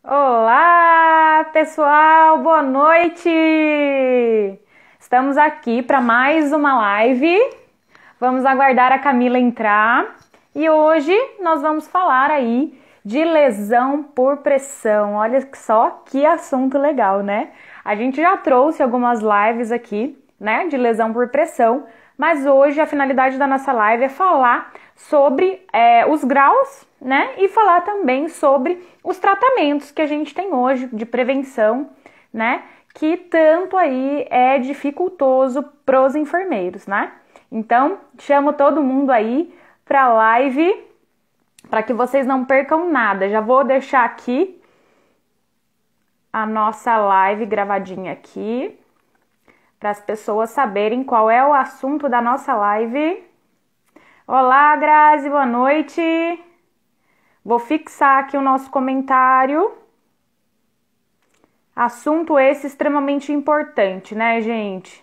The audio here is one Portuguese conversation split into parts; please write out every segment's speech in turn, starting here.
Olá, pessoal, boa noite! Estamos aqui para mais uma live. Vamos aguardar a Camila entrar e hoje nós vamos falar aí de lesão por pressão. Olha só que assunto legal, né? A gente já trouxe algumas lives aqui, né, de lesão por pressão, mas hoje a finalidade da nossa live é falar sobre os graus, né, e falar também sobre os tratamentos que a gente tem hoje de prevenção, né, que tanto aí é dificultoso pros enfermeiros, né? Então, chamo todo mundo aí pra live para que vocês não percam nada. Já vou deixar aqui a nossa live gravadinha aqui para as pessoas saberem qual é o assunto da nossa live. Olá, Grazi, boa noite. Vou fixar aqui o nosso comentário. Assunto esse extremamente importante, né, gente?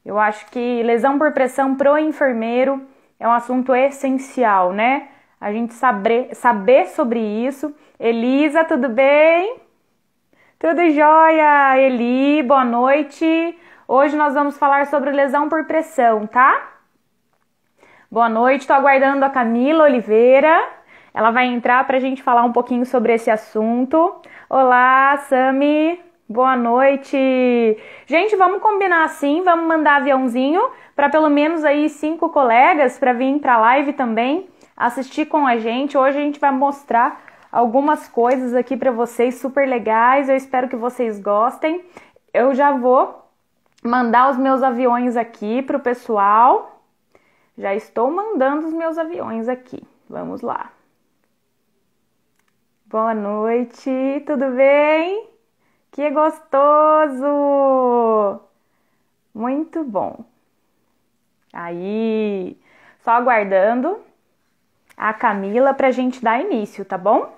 Eu acho que lesão por pressão pro enfermeiro é um assunto essencial, né? A gente saber sobre isso. Elisa, tudo bem? Tudo jóia, Eli, boa noite. Hoje nós vamos falar sobre lesão por pressão, tá? Boa noite, tô aguardando a Camila Oliveira. Ela vai entrar pra gente falar um pouquinho sobre esse assunto. Olá, Sami, boa noite. Gente, vamos combinar assim, vamos mandar aviãozinho para pelo menos aí 5 colegas para vir pra live também, assistir com a gente. Hoje a gente vai mostrar algumas coisas aqui para vocês super legais, eu espero que vocês gostem. Eu já vou mandar os meus aviões aqui pro pessoal. Já estou mandando os meus aviões aqui. Vamos lá. Boa noite, tudo bem? Que gostoso! Muito bom. Aí, só aguardando a Camila pra gente dar início, tá bom?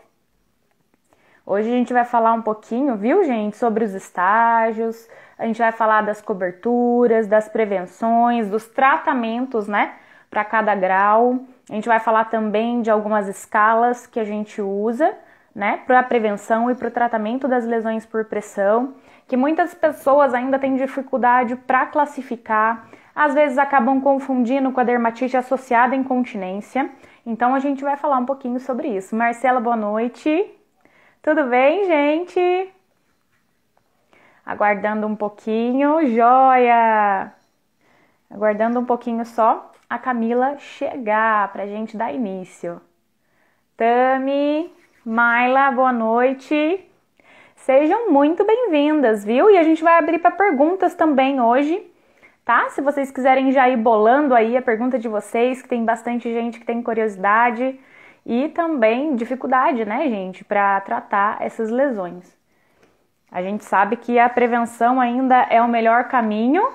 Hoje a gente vai falar um pouquinho, viu, gente, sobre os estágios, a gente vai falar das coberturas, das prevenções, dos tratamentos, né, para cada grau. A gente vai falar também de algumas escalas que a gente usa, né, para a prevenção e para o tratamento das lesões por pressão, que muitas pessoas ainda têm dificuldade para classificar, às vezes acabam confundindo com a dermatite associada à incontinência. Então a gente vai falar um pouquinho sobre isso. Marcela, boa noite. Tudo bem, gente? Aguardando um pouquinho, joia! Aguardando um pouquinho só a Camila chegar pra gente dar início. Tami, Maila, boa noite. Sejam muito bem-vindas, viu? E a gente vai abrir para perguntas também hoje, tá? Se vocês quiserem já ir bolando aí a pergunta de vocês, que tem bastante gente que tem curiosidade e também dificuldade, né, gente, para tratar essas lesões. A gente sabe que a prevenção ainda é o melhor caminho,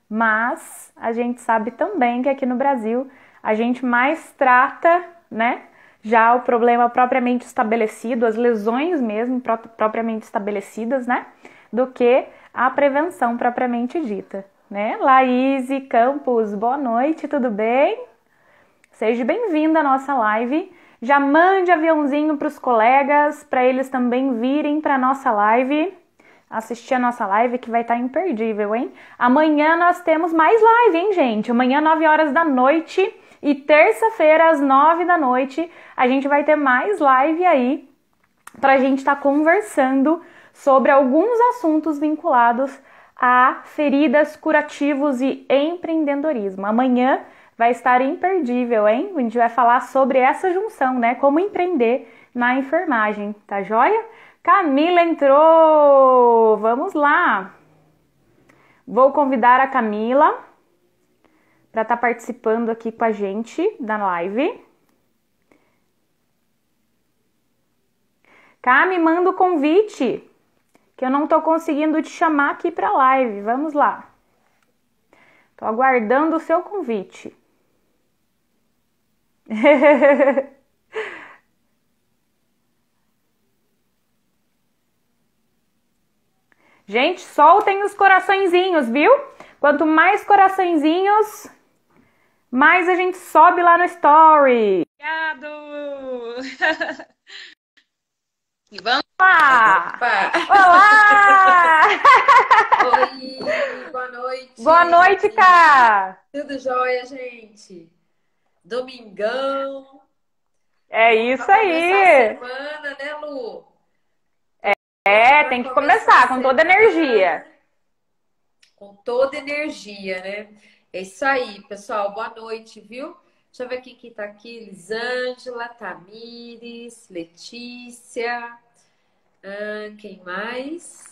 mas a gente sabe também que aqui no Brasil a gente mais trata, né, já o problema propriamente estabelecido, as lesões mesmo propriamente estabelecidas, né, do que a prevenção propriamente dita, né? Laís Campos, boa noite, tudo bem? Seja bem-vinda à nossa live. Já mande aviãozinho para os colegas, para eles também virem para a nossa live, assistir a nossa live que vai estar imperdível, hein? Amanhã nós temos mais live, hein, gente? Amanhã, 9 horas da noite e terça-feira, às 9 da noite, a gente vai ter mais live aí para a gente estar conversando sobre alguns assuntos vinculados a feridas, curativos e empreendedorismo. Amanhã vai estar imperdível, hein? A gente vai falar sobre essa junção, né? Como empreender na enfermagem, tá joia? Camila entrou! Vamos lá! Vou convidar a Camila para estar participando aqui com a gente da live. Cami, manda o convite, que eu não tô conseguindo te chamar aqui para a live. Vamos lá. Tô aguardando o seu convite. Gente, soltem os coraçõezinhos, viu? Quanto mais coraçõezinhos, mais a gente sobe lá no story. Obrigado! E vamos lá! lá! Olá! Oi, boa Boa noite! noite, Cá! Tudo jóia, gente? Domingão, É vamos isso para começar a aí! semana, né, Lu? Doido É, para tem que começar a começar com toda semana energia. com toda energia, né? É isso aí, pessoal. Boa noite, viu? Deixa eu ver quem tá aqui. Elisângela, Tamires, Letícia, quem mais?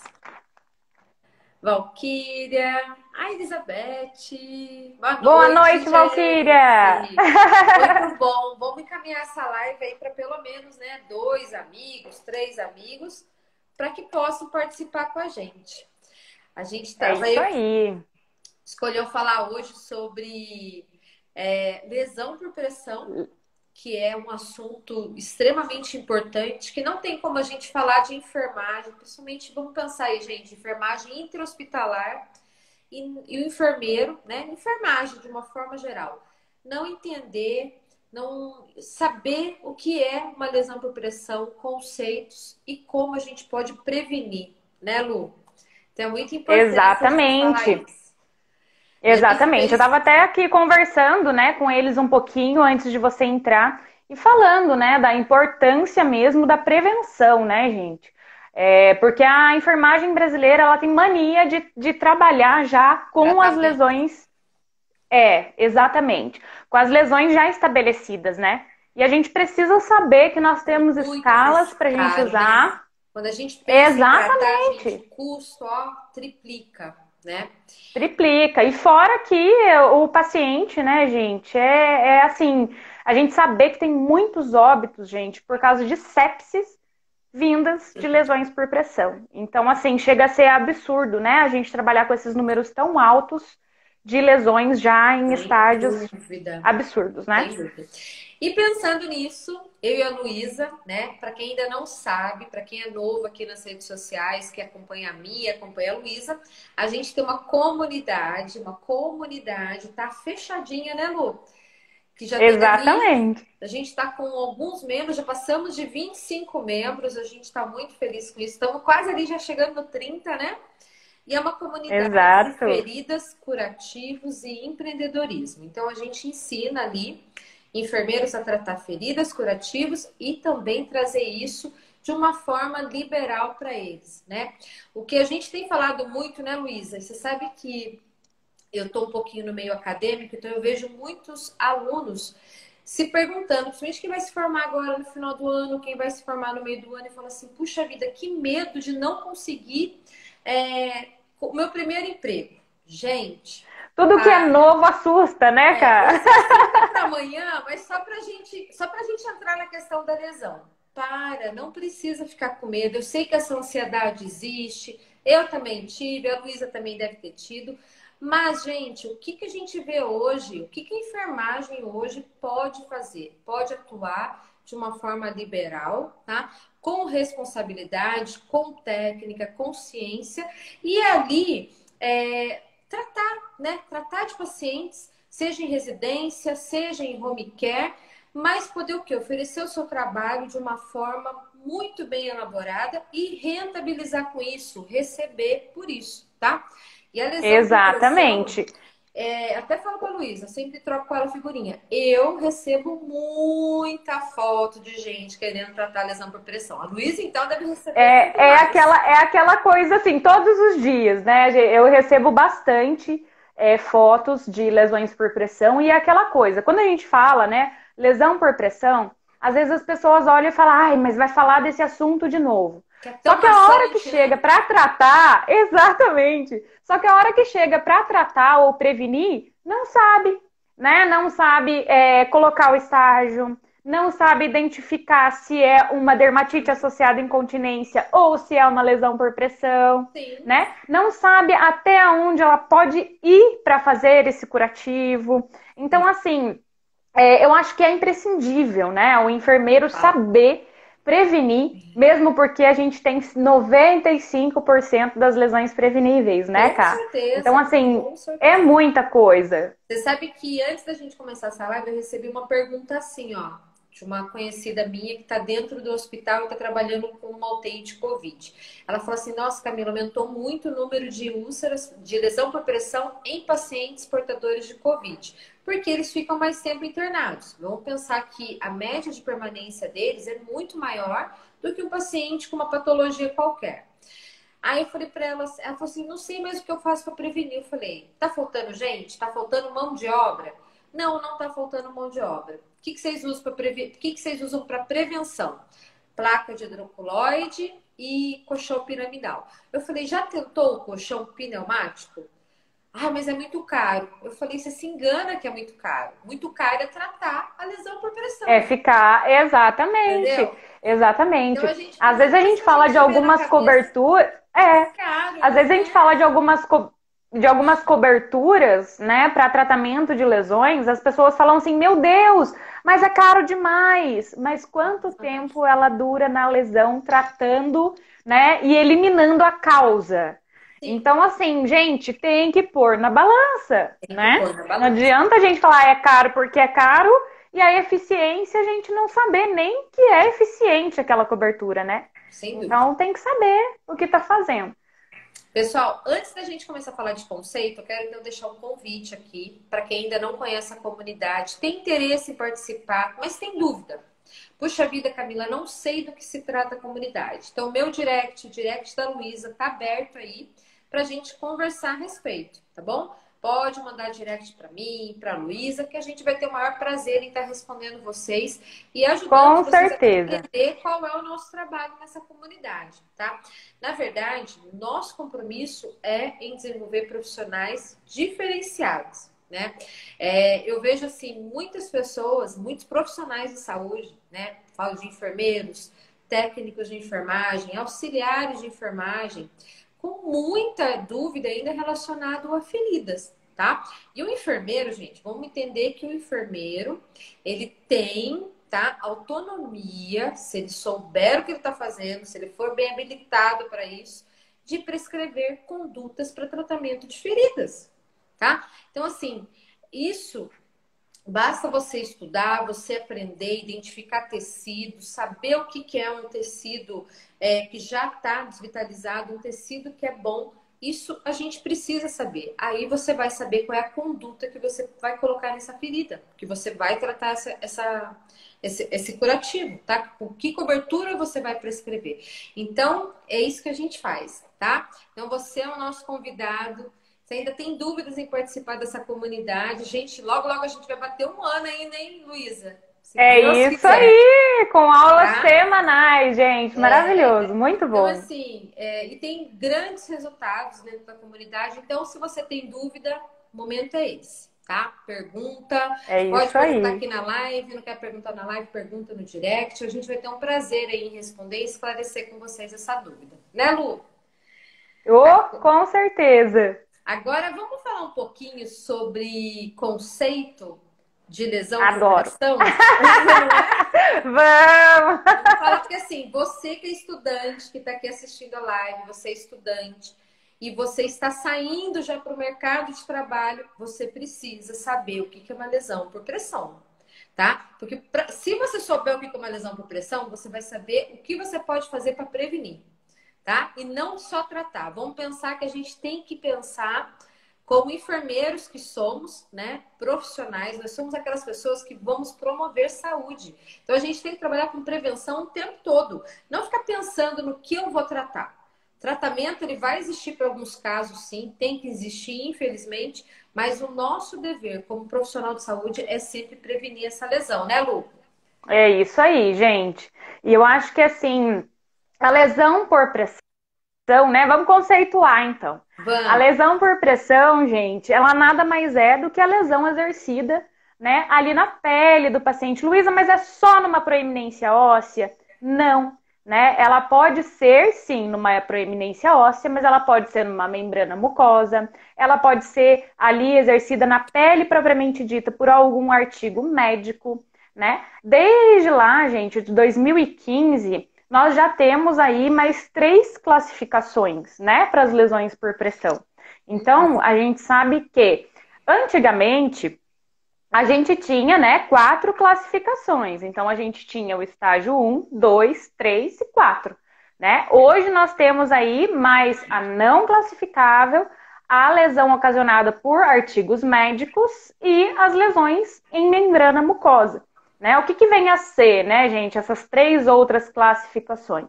Valquíria, a Elizabeth. Boa Boa noite, noite, Valquíria! gente. Muito bom. Vamos encaminhar essa live aí para pelo menos, né, 2 amigos, 3 amigos, para que possam participar com a gente. A gente É tava isso aí, aí. escolheu falar hoje sobre lesão por pressão, que é um assunto extremamente importante, que não tem como a gente falar de enfermagem, principalmente, vamos pensar aí, gente, enfermagem intra-hospitalar e o enfermeiro, né? Enfermagem de uma forma geral. Não entender, não saber o que é uma lesão por pressão, conceitos e como a gente pode prevenir, né, Lu? Então é muito importante a gente falar Exatamente. isso. E a gente Exatamente. Eu fez estava até aqui conversando, né, com eles um pouquinho antes de você entrar e falando, né, da importância mesmo da prevenção, né, gente? Porque a enfermagem brasileira, ela tem mania de trabalhar já com as tratamento. lesões. Exatamente. Com as lesões já estabelecidas, né? E a gente precisa saber que nós É temos muito escalas para a gente caro, né? usar. Quando a gente pensa em tratar, gente, o Exatamente. custo, ó, triplica, né? Triplica. E fora que o paciente, né, gente, é assim, a gente saber que tem muitos óbitos, gente, por causa de sepsis vindas de lesões por pressão. Então, assim, chega a ser absurdo, né, a gente trabalhar com esses números tão altos de lesões já em Sem estágios dúvida. absurdos, né? Sem dúvida. E pensando nisso, eu e a Luísa, né? Para quem ainda não sabe, para quem é novo aqui nas redes sociais, que acompanha a mim, acompanha a Luísa, a gente tem uma comunidade, tá fechadinha, né, Lu? Que já tem ali, Exatamente. a gente está com alguns membros, já passamos de 25 membros, a gente está muito feliz com isso. Estamos quase ali já chegando no 30, né? E é uma comunidade de Exato. feridas, curativos e empreendedorismo. Então a gente ensina ali enfermeiros a tratar feridas, curativos e também trazer isso de uma forma liberal para eles, né? O que a gente tem falado muito, né, Luísa? Você sabe que eu estou um pouquinho no meio acadêmico, então eu vejo muitos alunos se perguntando, principalmente quem vai se formar agora no final do ano, quem vai se formar no meio do ano, e fala assim, puxa vida, que medo de não conseguir o meu primeiro emprego. Gente, Tudo que é para. novo assusta, né, cara? Esse assunto é para amanhã, mas só pra gente entrar na questão da lesão. Para, não precisa ficar com medo. Eu sei que essa ansiedade existe. Eu também tive, a Luísa também deve ter tido. Mas, gente, o que a gente vê hoje, o que a enfermagem hoje pode fazer? Pode atuar de uma forma liberal, tá? Com responsabilidade, com técnica, com ciência, e ali tratar, né? Tratar de pacientes, seja em residência, seja em home care, mas poder o quê? Oferecer o seu trabalho de uma forma muito bem elaborada e rentabilizar com isso, receber por isso, tá? E a lesão por pressão, Exatamente. até falo com a Luísa, sempre troco com ela figurinha. Eu recebo muita foto de gente querendo tratar lesão por pressão. A Luísa, então, deve receber muito mais. É aquela coisa assim, todos os dias, né? Eu recebo bastante fotos de lesões por pressão e é aquela coisa, quando a gente fala, né, lesão por pressão, às vezes as pessoas olham e falam, ai, mas vai falar desse assunto de novo. Que é Só tão que a hora que maçante, né? chega para tratar, exatamente. Só que a hora que chega para tratar ou prevenir, não sabe, né? Não sabe colocar o estágio, não sabe identificar se é uma dermatite associada à incontinência ou se é uma lesão por pressão, Sim. né? Não sabe até onde ela pode ir para fazer esse curativo. Então, assim, eu acho que é imprescindível, né? O enfermeiro Fala. saber prevenir, mesmo porque a gente tem 95% das lesões preveníveis, né, Com Cá? Então, certeza, assim, com é certeza. muita coisa. Você sabe que antes da gente começar essa live, eu recebi uma pergunta assim, ó. de uma conhecida minha que está dentro do hospital e está trabalhando com uma UTI de Covid. Ela falou assim, nossa, Camila, aumentou muito o número de úlceras, de lesão por pressão em pacientes portadores de Covid, porque eles ficam mais tempo internados. Vamos pensar que a média de permanência deles é muito maior do que um paciente com uma patologia qualquer. Aí eu falei para ela falou assim, não sei mais o que eu faço para prevenir. Eu falei, tá faltando gente? Tá faltando mão de obra? Não, não tá faltando mão de obra. O que vocês usam para prevenir? O que vocês usam para prevenção? Placa de hidrocolloide e colchão piramidal. Eu falei, já tentou o colchão pneumático? Ah, mas é muito caro. Eu falei, você se engana que é muito caro. Muito caro é tratar a lesão por pressão. É ficar, exatamente, Entendeu? exatamente. Então a gente, Às vezes a gente fala de algumas coberturas, é caro, às vezes a gente fala de algumas coberturas, né, para tratamento de lesões, as pessoas falam assim, meu Deus, mas é caro demais. Mas quanto tempo ela dura na lesão tratando, né, e eliminando a causa? Sim. Então, assim, gente, tem que pôr na balança, né? Pôr na balança. Não adianta a gente falar é caro porque é caro e a eficiência a gente não saber nem que é eficiente aquela cobertura, né? Sem dúvida. Então tem que saber o que está fazendo. Pessoal, antes da gente começar a falar de conceito, eu quero então deixar um convite aqui para quem ainda não conhece a comunidade, tem interesse em participar, mas tem dúvida. Puxa vida, Camila, não sei do que se trata a comunidade. Então, meu direct, o direct da Luísa, está aberto aí para a gente conversar a respeito, tá bom? Pode mandar direct para mim, para a Luísa, que a gente vai ter o maior prazer em estar respondendo vocês e ajudando vocês a entender qual é o nosso trabalho nessa comunidade, tá? Na verdade, nosso compromisso é em desenvolver profissionais diferenciados, né? Eu vejo, assim, muitas pessoas, muitos profissionais de saúde, né? Falo de enfermeiros, técnicos de enfermagem, auxiliares de enfermagem, com muita dúvida ainda relacionado a feridas, tá? E o enfermeiro, gente, vamos entender que o enfermeiro, ele tem, tá, autonomia, se ele souber o que ele está fazendo, se ele for bem habilitado para isso, de prescrever condutas para tratamento de feridas, tá? Então, assim, isso basta você estudar, você aprender, identificar tecidos, saber o que é um tecido que já está desvitalizado, um tecido que é bom. Isso a gente precisa saber. Aí você vai saber qual é a conduta que você vai colocar nessa ferida, que você vai tratar esse curativo, tá? Com que cobertura você vai prescrever. Então, é isso que a gente faz, tá? Então, você é o nosso convidado. Você ainda tem dúvidas em participar dessa comunidade? Gente, logo, logo a gente vai bater um ano ainda, hein, Luísa? É isso aí, com aulas semanais, gente. Maravilhoso, muito bom. Então, assim, e tem grandes resultados dentro da comunidade. Então, se você tem dúvida, o momento é esse, tá? Pergunta, pode perguntar aqui na live, não quer perguntar na live, pergunta no direct. A gente vai ter um prazer aí em responder e esclarecer com vocês essa dúvida. Né, Lu? Com certeza. Agora, vamos falar um pouquinho sobre conceito de lesão por pressão? Vamos! Vamos falar porque, assim, você que é estudante, que está aqui assistindo a live, você é estudante, e você está saindo já para o mercado de trabalho, você precisa saber o que é uma lesão por pressão, tá? Porque se você souber o que é uma lesão por pressão, você vai saber o que você pode fazer para prevenir. Tá? E não só tratar. Vamos pensar que a gente tem que pensar como enfermeiros que somos, né? Profissionais, nós somos aquelas pessoas que vamos promover saúde. Então a gente tem que trabalhar com prevenção o tempo todo. Não ficar pensando no que eu vou tratar. Tratamento, ele vai existir para alguns casos, sim, tem que existir, infelizmente, mas o nosso dever como profissional de saúde é sempre prevenir essa lesão, né, Lu? É isso aí, gente. E eu acho que, assim, a lesão por pressão, né? Vamos conceituar, então. Vamos. A lesão por pressão, gente, ela nada mais é do que a lesão exercida, né, ali na pele do paciente. Luísa, mas é só numa proeminência óssea? Não, né? Ela pode ser, sim, numa proeminência óssea, mas ela pode ser numa membrana mucosa, ela pode ser ali exercida na pele propriamente dita por algum artigo médico, né? Desde lá, gente, de 2015, nós já temos aí mais 3 classificações, né, para as lesões por pressão. Então, a gente sabe que, antigamente, a gente tinha, né, 4 classificações. Então, a gente tinha o estágio 1, 2, 3 e 4, né? Hoje nós temos aí mais a não classificável, a lesão ocasionada por artigos médicos e as lesões em membrana mucosa, né? O que que vem a ser, né, gente, essas 3 outras classificações?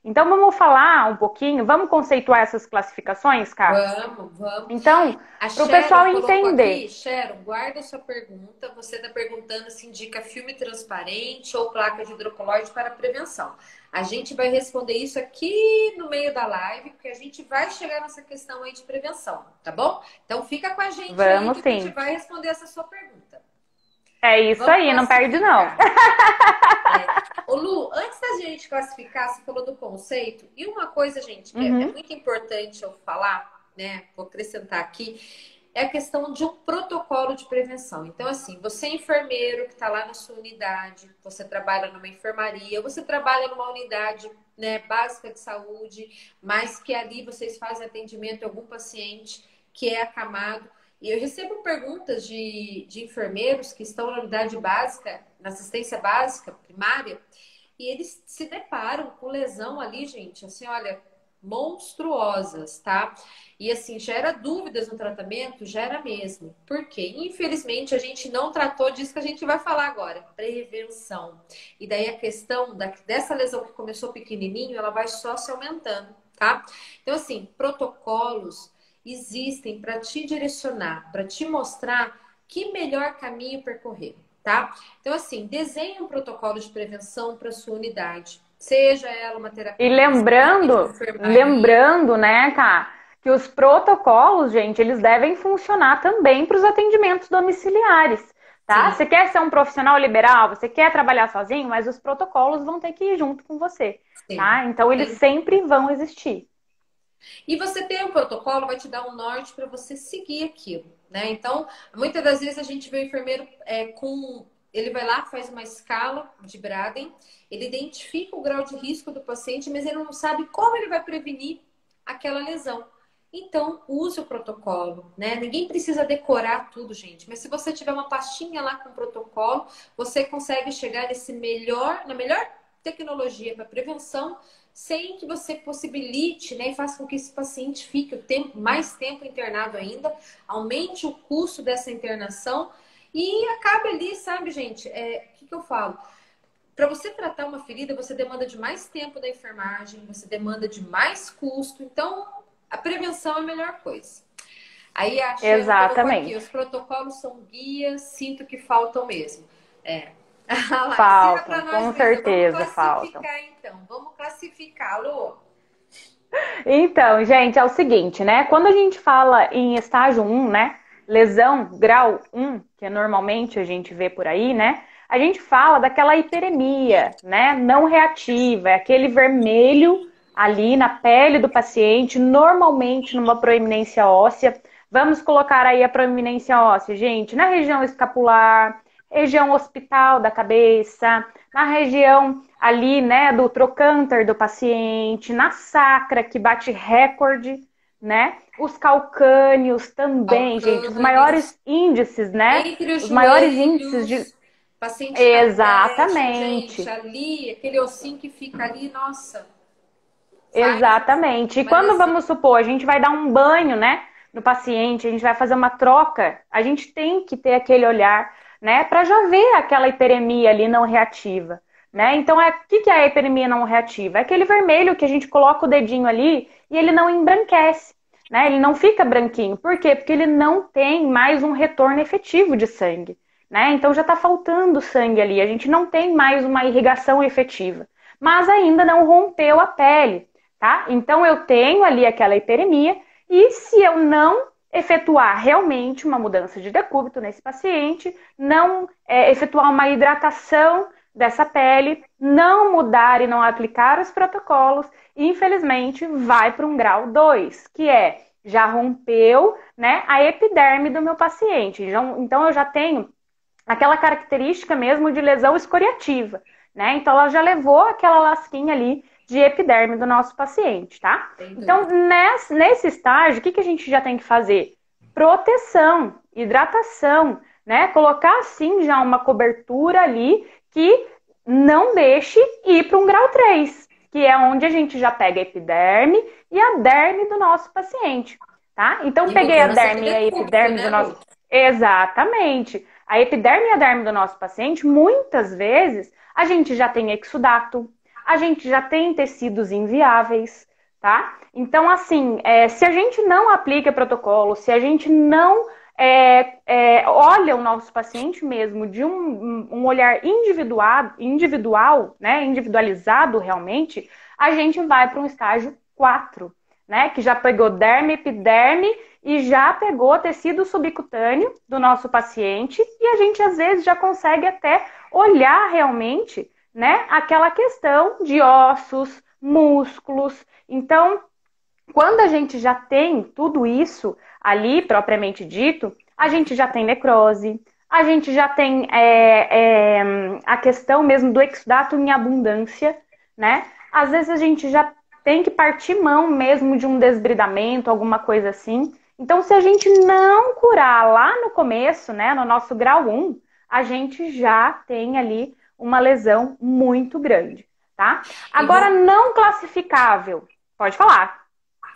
Então, vamos falar um pouquinho, vamos conceituar essas classificações, Cá? Vamos, vamos. Então, A para o pessoal Sharon colocou entender. aqui, Sharon, guarda sua pergunta. Você está perguntando se indica filme transparente ou placa de hidrocolóide para prevenção. A gente vai responder isso aqui no meio da live, porque a gente vai chegar nessa questão aí de prevenção, tá bom? Então fica com a gente aí Vamos que a gente sim. vai responder essa sua pergunta. É isso Vamos aí, não perde não. classificar. Ô Lu, antes da gente classificar, você falou do conceito, e uma coisa, gente, que é Uhum. muito importante eu falar, né? Vou acrescentar aqui, é a questão de um protocolo de prevenção. Então, assim, você é enfermeiro que está lá na sua unidade, você trabalha numa enfermaria, você trabalha numa unidade, né, básica de saúde, mas que ali vocês fazem atendimento a algum paciente que é acamado. E eu recebo perguntas de enfermeiros que estão na unidade básica, na assistência básica, primária, e eles se deparam com lesão ali, gente, assim, olha, monstruosas, tá? E assim, gera dúvidas no tratamento, gera mesmo. Por quê? Infelizmente, a gente não tratou disso que a gente vai falar agora, prevenção. E daí a questão dessa lesão que começou pequenininho, ela vai só se aumentando, tá? Então, assim, protocolos existem para te direcionar, para te mostrar que melhor caminho percorrer, tá? Então, assim, desenhe um protocolo de prevenção para sua unidade. Seja ela uma E terapia intensiva de lembrando, enfermaria. lembrando, né, Cá, que os protocolos, gente, eles devem funcionar também para os atendimentos domiciliares, tá? Você Sim, quer ser um profissional liberal, você quer trabalhar sozinho, mas os protocolos vão ter que ir junto com você, sim. tá? Então, eles sempre vão existir. E você ter um protocolo vai te dar um norte para você seguir aquilo, né? Então, muitas das vezes a gente vê o enfermeiro com. Ele vai lá, faz uma escala de Braden, ele identifica o grau de risco do paciente, mas ele não sabe como ele vai prevenir aquela lesão. Então, use o protocolo, né? Ninguém precisa decorar tudo, gente. Mas se você tiver uma pastinha lá com o protocolo, você consegue chegar na melhor tecnologia para prevenção sem que você possibilite, né, e faça com que esse paciente fique mais tempo internado ainda, aumente o custo dessa internação e acabe ali, sabe, gente? O que eu falo? Para você tratar uma ferida, você demanda de mais tempo da enfermagem, você demanda de mais custo, então a prevenção é a melhor coisa. Aí a Sharon colocou aqui, os Exatamente. protocolos são guias, sinto que faltam mesmo. É. Ah lá, ensina para Faltam, nós, com Luísa. Vamos certeza faltam. classificar então. Vamos classificá-lo. Então, gente, é o seguinte, né? Quando a gente fala em estágio 1, né? Lesão grau 1, que normalmente a gente vê por aí, né? A gente fala daquela hiperemia, né? Não reativa, é aquele vermelho ali na pele do paciente, normalmente numa proeminência óssea. Vamos colocar aí a proeminência óssea, gente, na região escapular, região occipital da cabeça, na região ali, né, do trocânter do paciente, na sacra, que bate recorde, né? Os calcâneos também, gente, os Calcâneos, maiores índices, né? entre os Os maiores índices de. joelhos, paciente na brecha, gente, Exatamente, ali, aquele ossinho que fica ali, nossa, faz exatamente. E uma quando lesão. vamos supor, a gente vai dar um banho, né, no paciente, a gente vai fazer uma troca, a gente tem que ter aquele olhar, né, para já ver aquela hiperemia ali não reativa, né? Então, o que é a hiperemia não reativa? É aquele vermelho que a gente coloca o dedinho ali e ele não embranquece, né? Ele não fica branquinho. Por quê? Porque ele não tem mais um retorno efetivo de sangue, né? Então já está faltando sangue ali, a gente não tem mais uma irrigação efetiva, mas ainda não rompeu a pele, tá? Então eu tenho ali aquela hiperemia e se eu não efetuar realmente uma mudança de decúbito nesse paciente, não efetuar uma hidratação dessa pele, não mudar e não aplicar os protocolos, infelizmente vai para um grau 2, que é já rompeu, né, a epiderme do meu paciente. Então eu já tenho aquela característica mesmo de lesão escoriativa, né? Então ela já levou aquela lasquinha ali de epiderme do nosso paciente, tá? Sem Então, dúvida. nesse estágio, o que a gente já tem que fazer? Proteção, hidratação, né? Colocar assim já uma cobertura ali que não deixe ir para um grau 3, que é onde a gente já pega a epiderme e a derme do nosso paciente, tá? Então, E peguei a mudança de derme e a decúbito, epiderme do né, nosso... Lu? Exatamente. A epiderme e a derme do nosso paciente, muitas vezes, a gente já tem exudato, a gente já tem tecidos inviáveis, tá? Então, assim, se a gente não aplica protocolo, se a gente não olha o nosso paciente mesmo de um olhar individual, né, individualizado realmente, a gente vai para um estágio 4, né, que já pegou derme, epiderme e já pegou tecido subcutâneo do nosso paciente e a gente às vezes já consegue até olhar realmente, né, aquela questão de ossos, músculos. Então, quando a gente já tem tudo isso ali, propriamente dito, a gente já tem necrose, a gente já tem a questão mesmo do exudato em abundância, né? Às vezes a gente já tem que partir mão mesmo de um desbridamento, alguma coisa assim. Então, se a gente não curar lá no começo, né, no nosso grau 1, a gente já tem ali uma lesão muito grande, tá? E Agora, não classificável, pode falar.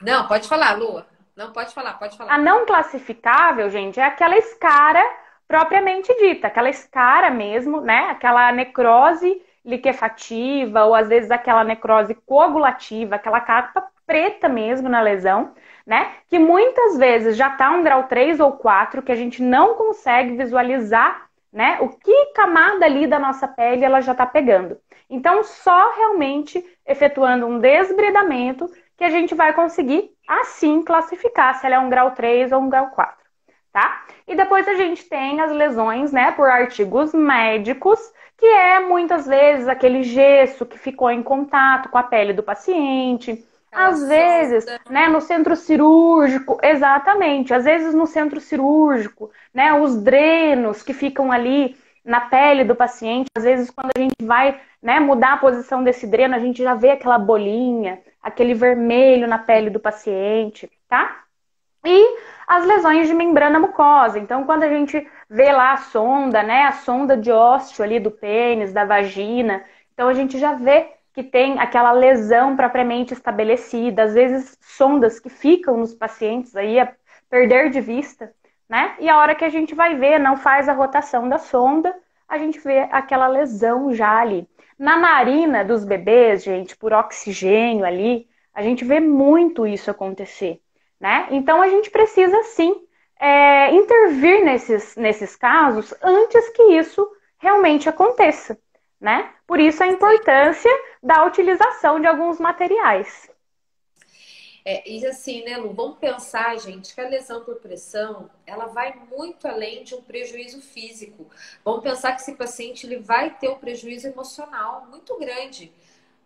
Não, pode falar, Lua. Não, pode falar, pode A falar. não classificável, gente, é aquela escara propriamente dita, aquela escara mesmo, né? Aquela necrose liquefativa, ou às vezes aquela necrose coagulativa, aquela capa preta mesmo na lesão, né? Que muitas vezes já tá um grau 3 ou 4, que a gente não consegue visualizar, né? O que camada ali da nossa pele ela já tá pegando. Então, só realmente efetuando um desbridamento que a gente vai conseguir, assim, classificar se ela é um grau 3 ou um grau 4, tá? E depois a gente tem as lesões, né, por artigos médicos, que é muitas vezes aquele gesso que ficou em contato com a pele do paciente, Aquela às vezes, sonda. né, no centro cirúrgico, exatamente, às vezes no centro cirúrgico, né, os drenos que ficam ali na pele do paciente, às vezes quando a gente vai, né, mudar a posição desse dreno, a gente já vê aquela bolinha, aquele vermelho na pele do paciente, tá? E as lesões de membrana mucosa. Então, quando a gente vê lá a sonda, né, a sonda de ósseo ali do pênis, da vagina, então a gente já vê que tem aquela lesão propriamente estabelecida, às vezes sondas que ficam nos pacientes aí a perder de vista, né? E a hora que a gente vai ver, não faz a rotação da sonda, a gente vê aquela lesão já ali. Na narina dos bebês, gente, por oxigênio ali, a gente vê muito isso acontecer, né? Então a gente precisa sim intervir nesses casos antes que isso realmente aconteça, né? Por isso a importância da utilização de alguns materiais. E assim, né, Lu, vamos pensar, gente, que a lesão por pressão, ela vai muito além de um prejuízo físico. Vamos pensar que esse paciente ele vai ter um prejuízo emocional muito grande,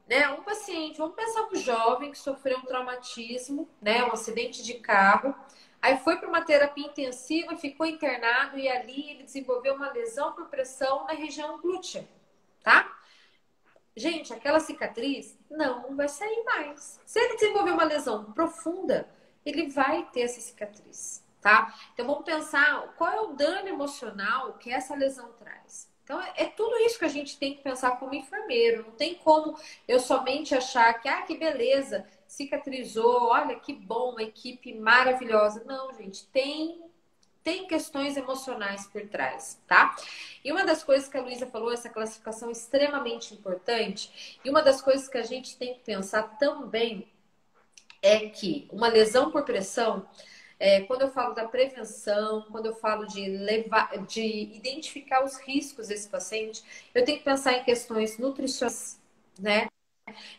né? Um paciente, vamos pensar um jovem que sofreu um traumatismo, né, um acidente de carro, aí foi para uma terapia intensiva, ficou internado e ali ele desenvolveu uma lesão por pressão na região glútea, tá? Gente, aquela cicatriz não vai sair mais. Se ele desenvolver uma lesão profunda, ele vai ter essa cicatriz, tá? Então vamos pensar qual é o dano emocional que essa lesão traz. Então é tudo isso que a gente tem que pensar como enfermeiro. Não tem como eu somente achar que, que beleza, cicatrizou, olha que bom, uma equipe maravilhosa. Não, gente, tem questões emocionais por trás, tá? E uma das coisas que a Luísa falou, essa classificação é extremamente importante, e uma das coisas que a gente tem que pensar também é que uma lesão por pressão, quando eu falo da prevenção, quando eu falo de identificar os riscos desse paciente, eu tenho que pensar em questões nutricionais, né?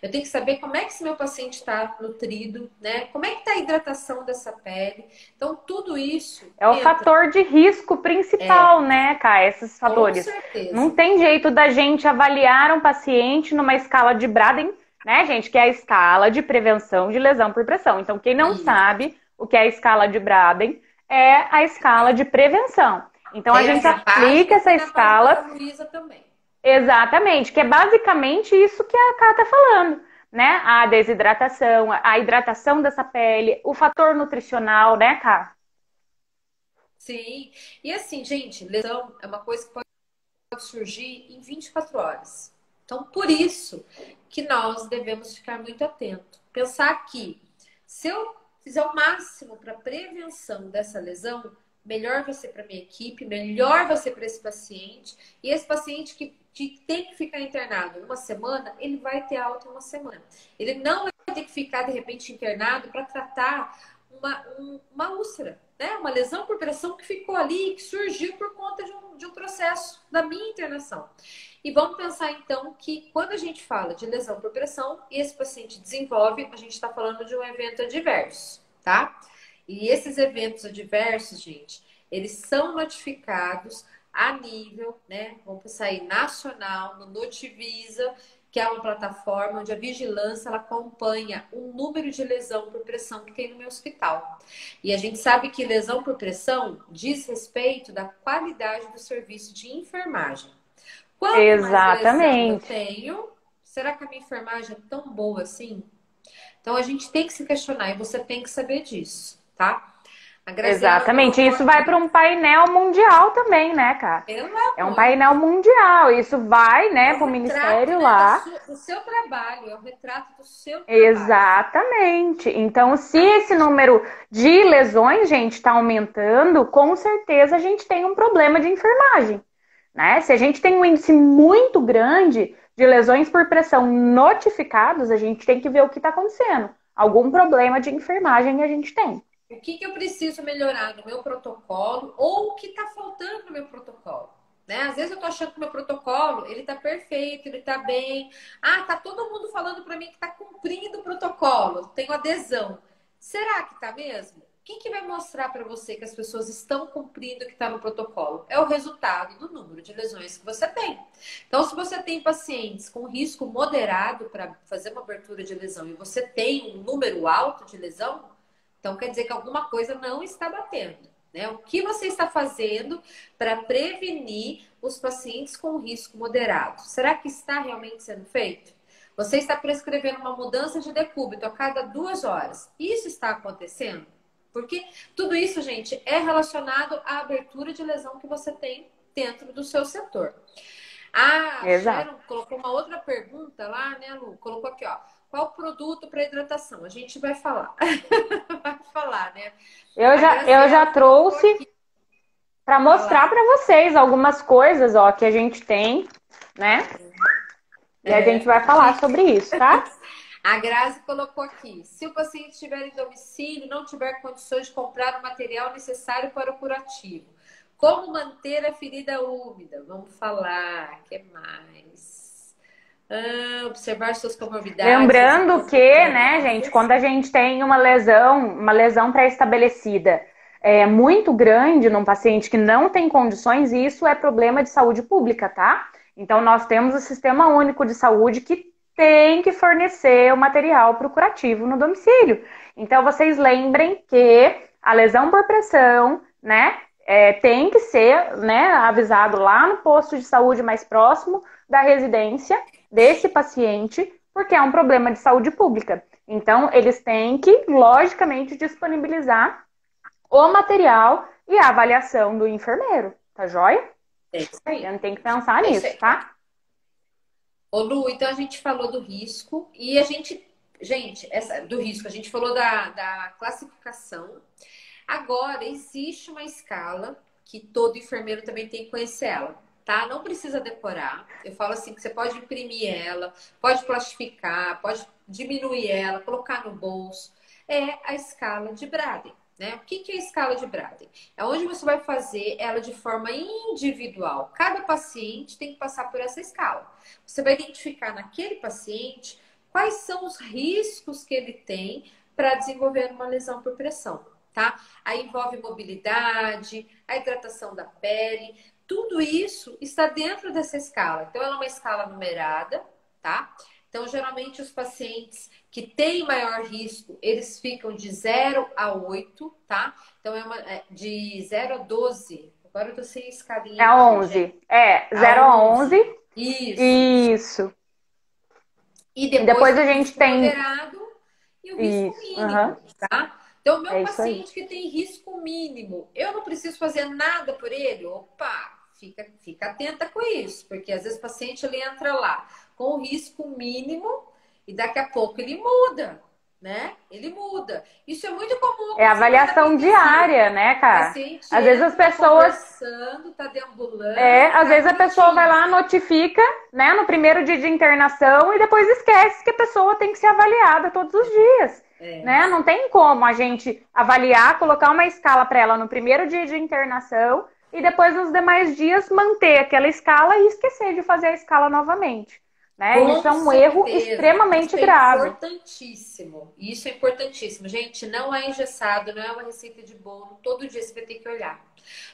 Eu tenho que saber como é que esse meu paciente está nutrido, né? Como é que está a hidratação dessa pele. Então, tudo isso É o entra. fator de risco principal, né, Kai? Esses Com fatores. Não certeza. tem jeito da gente avaliar um paciente numa escala de Braden, né, gente? Que é a escala de prevenção de lesão por pressão. Então, quem não Isso. sabe o que é a escala de Braden, é a escala de prevenção. Então, a Tem gente essa aplica página e essa tem na página da escala Luísa também. exatamente, que é basicamente isso que a Ká tá falando, né? A desidratação, a hidratação dessa pele, o fator nutricional, né, Ká? Sim. E assim, gente, lesão é uma coisa que pode surgir em 24 horas. Então, por isso que nós devemos ficar muito atentos. Pensar que se eu fizer o máximo para prevenção dessa lesão, melhor vai ser para minha equipe, melhor vai ser para esse paciente. E esse paciente que tem que ficar internado uma semana, ele vai ter alta em uma semana. Ele não vai ter que ficar, de repente, internado para tratar uma úlcera, né? Uma lesão por pressão que ficou ali, que surgiu por conta de um processo da minha internação. E vamos pensar então que quando a gente fala de lesão por pressão e esse paciente desenvolve, a gente está falando de um evento adverso, tá? E esses eventos adversos, gente, eles são notificados a nível, né? Vamos pensar aí, nacional, no Notivisa, que é uma plataforma onde a vigilância ela acompanha o número de lesão por pressão que tem no meu hospital. E a gente sabe que lesão por pressão diz respeito da qualidade do serviço de enfermagem. Quanto mais lesão eu Exatamente. tenho, será que a minha enfermagem é tão boa assim? Então a gente tem que se questionar e você tem que saber disso, tá? A Graziela Exatamente. colocou Isso vai aqui, para um painel mundial também, né, cara? pelo É um amor, painel mundial. Isso vai, é né, o para o retrato, ministério né, lá. do seu trabalho, é o retrato do seu trabalho. Exatamente. Então, se esse número de lesões, gente, está aumentando, com certeza a gente tem um problema de enfermagem, né? Se a gente tem um índice muito grande de lesões por pressão notificados, a gente tem que ver o que está acontecendo. Algum problema de enfermagem a gente tem. O que eu preciso melhorar no meu protocolo ou o que está faltando no meu protocolo. Né? Às vezes eu tô achando que o meu protocolo, ele tá perfeito, ele tá bem. Ah, tá todo mundo falando para mim que tá cumprindo o protocolo, tenho adesão. Será que tá mesmo? Quem que vai mostrar para você que as pessoas estão cumprindo o que está no protocolo? É o resultado do número de lesões que você tem. Então, se você tem pacientes com risco moderado para fazer uma abertura de lesão e você tem um número alto de lesão, então quer dizer que alguma coisa não está batendo. Né? O que você está fazendo para prevenir os pacientes com risco moderado? Será que está realmente sendo feito? Você está prescrevendo uma mudança de decúbito a cada 2 horas. Isso está acontecendo? Porque tudo isso, gente, é relacionado à abertura de lesão que você tem dentro do seu setor. A Exato. Sharon colocou uma outra pergunta lá, né, Lu? Colocou aqui, ó. Qual produto para hidratação? A gente vai falar. Vai falar, né? A Eu já Graziela colocou trouxe aqui. para mostrar Falar. para vocês algumas coisas, ó, que a gente tem, né? E a gente É, vai falar sobre isso, tá? a Grazi colocou aqui. Se o paciente estiver em domicílio, não tiver condições de comprar o material necessário para o curativo, como manter a ferida úmida? Vamos falar. O que mais? Observar suas comorbidades, seus Lembrando sintomas que, né, gente, previos. quando a gente tem uma lesão pré-estabelecida muito grande num paciente que não tem condições, isso é problema de saúde pública, tá? Então, nós temos o Sistema Único de Saúde que tem que fornecer o material para o curativo no domicílio. Então, vocês lembrem que a lesão por pressão, né, tem que ser, né, avisado lá no posto de saúde mais próximo da residência desse paciente, porque é um problema de saúde pública. Então, eles têm que, logicamente, disponibilizar o material e a avaliação do enfermeiro, tá joia? É isso aí. Então, tem que pensar É isso nisso, aí. tá? Ô, Lu, então a gente falou do risco e do risco, a gente falou da classificação. Agora, existe uma escala que todo enfermeiro também tem que conhecer ela, tá? Não precisa decorar. Eu falo assim que você pode imprimir ela, pode plastificar, pode diminuir ela, colocar no bolso. É a escala de Braden, né? O que é a escala de Braden? É onde você vai fazer ela de forma individual. Cada paciente tem que passar por essa escala. Você vai identificar naquele paciente quais são os riscos que ele tem para desenvolver uma lesão por pressão, tá? Aí envolve mobilidade, a hidratação da pele, tudo isso está dentro dessa escala. Então, ela é uma escala numerada, tá? Então, geralmente, os pacientes que têm maior risco, eles ficam de 0 a 8, tá? Então, de 0 a 12. Agora eu tô sem escalinha É aqui, 11. gente. A 0 a 11. 11. Isso. Isso. E E depois depois o a gente risco tem. moderado e o risco Isso. mínimo, Uhum. tá? Então, o meu É isso aí. paciente que tem risco mínimo, eu não preciso fazer nada por ele? Opa, fica atenta com isso, porque às vezes o paciente ele entra lá com o risco mínimo e daqui a pouco ele muda, né? Ele muda. Isso é muito comum É acontecer na avaliação medicina. diária, né, O cara? paciente Às vezes as entra, tá pessoas conversando, tá deambulando, às tá vezes a pessoa vai bonitinho. lá, notifica, né, no primeiro dia de internação e depois esquece que a pessoa tem que ser avaliada todos os dias, É. né? Não tem como a gente avaliar, colocar uma escala para ela no primeiro dia de internação e depois nos demais dias manter aquela escala e esquecer de fazer a escala novamente, né? Isso é Com um erro certeza, isso extremamente é grave. importantíssimo. Isso é importantíssimo. Gente, não é engessado, não é uma receita de bolo. Todo dia você vai ter que olhar.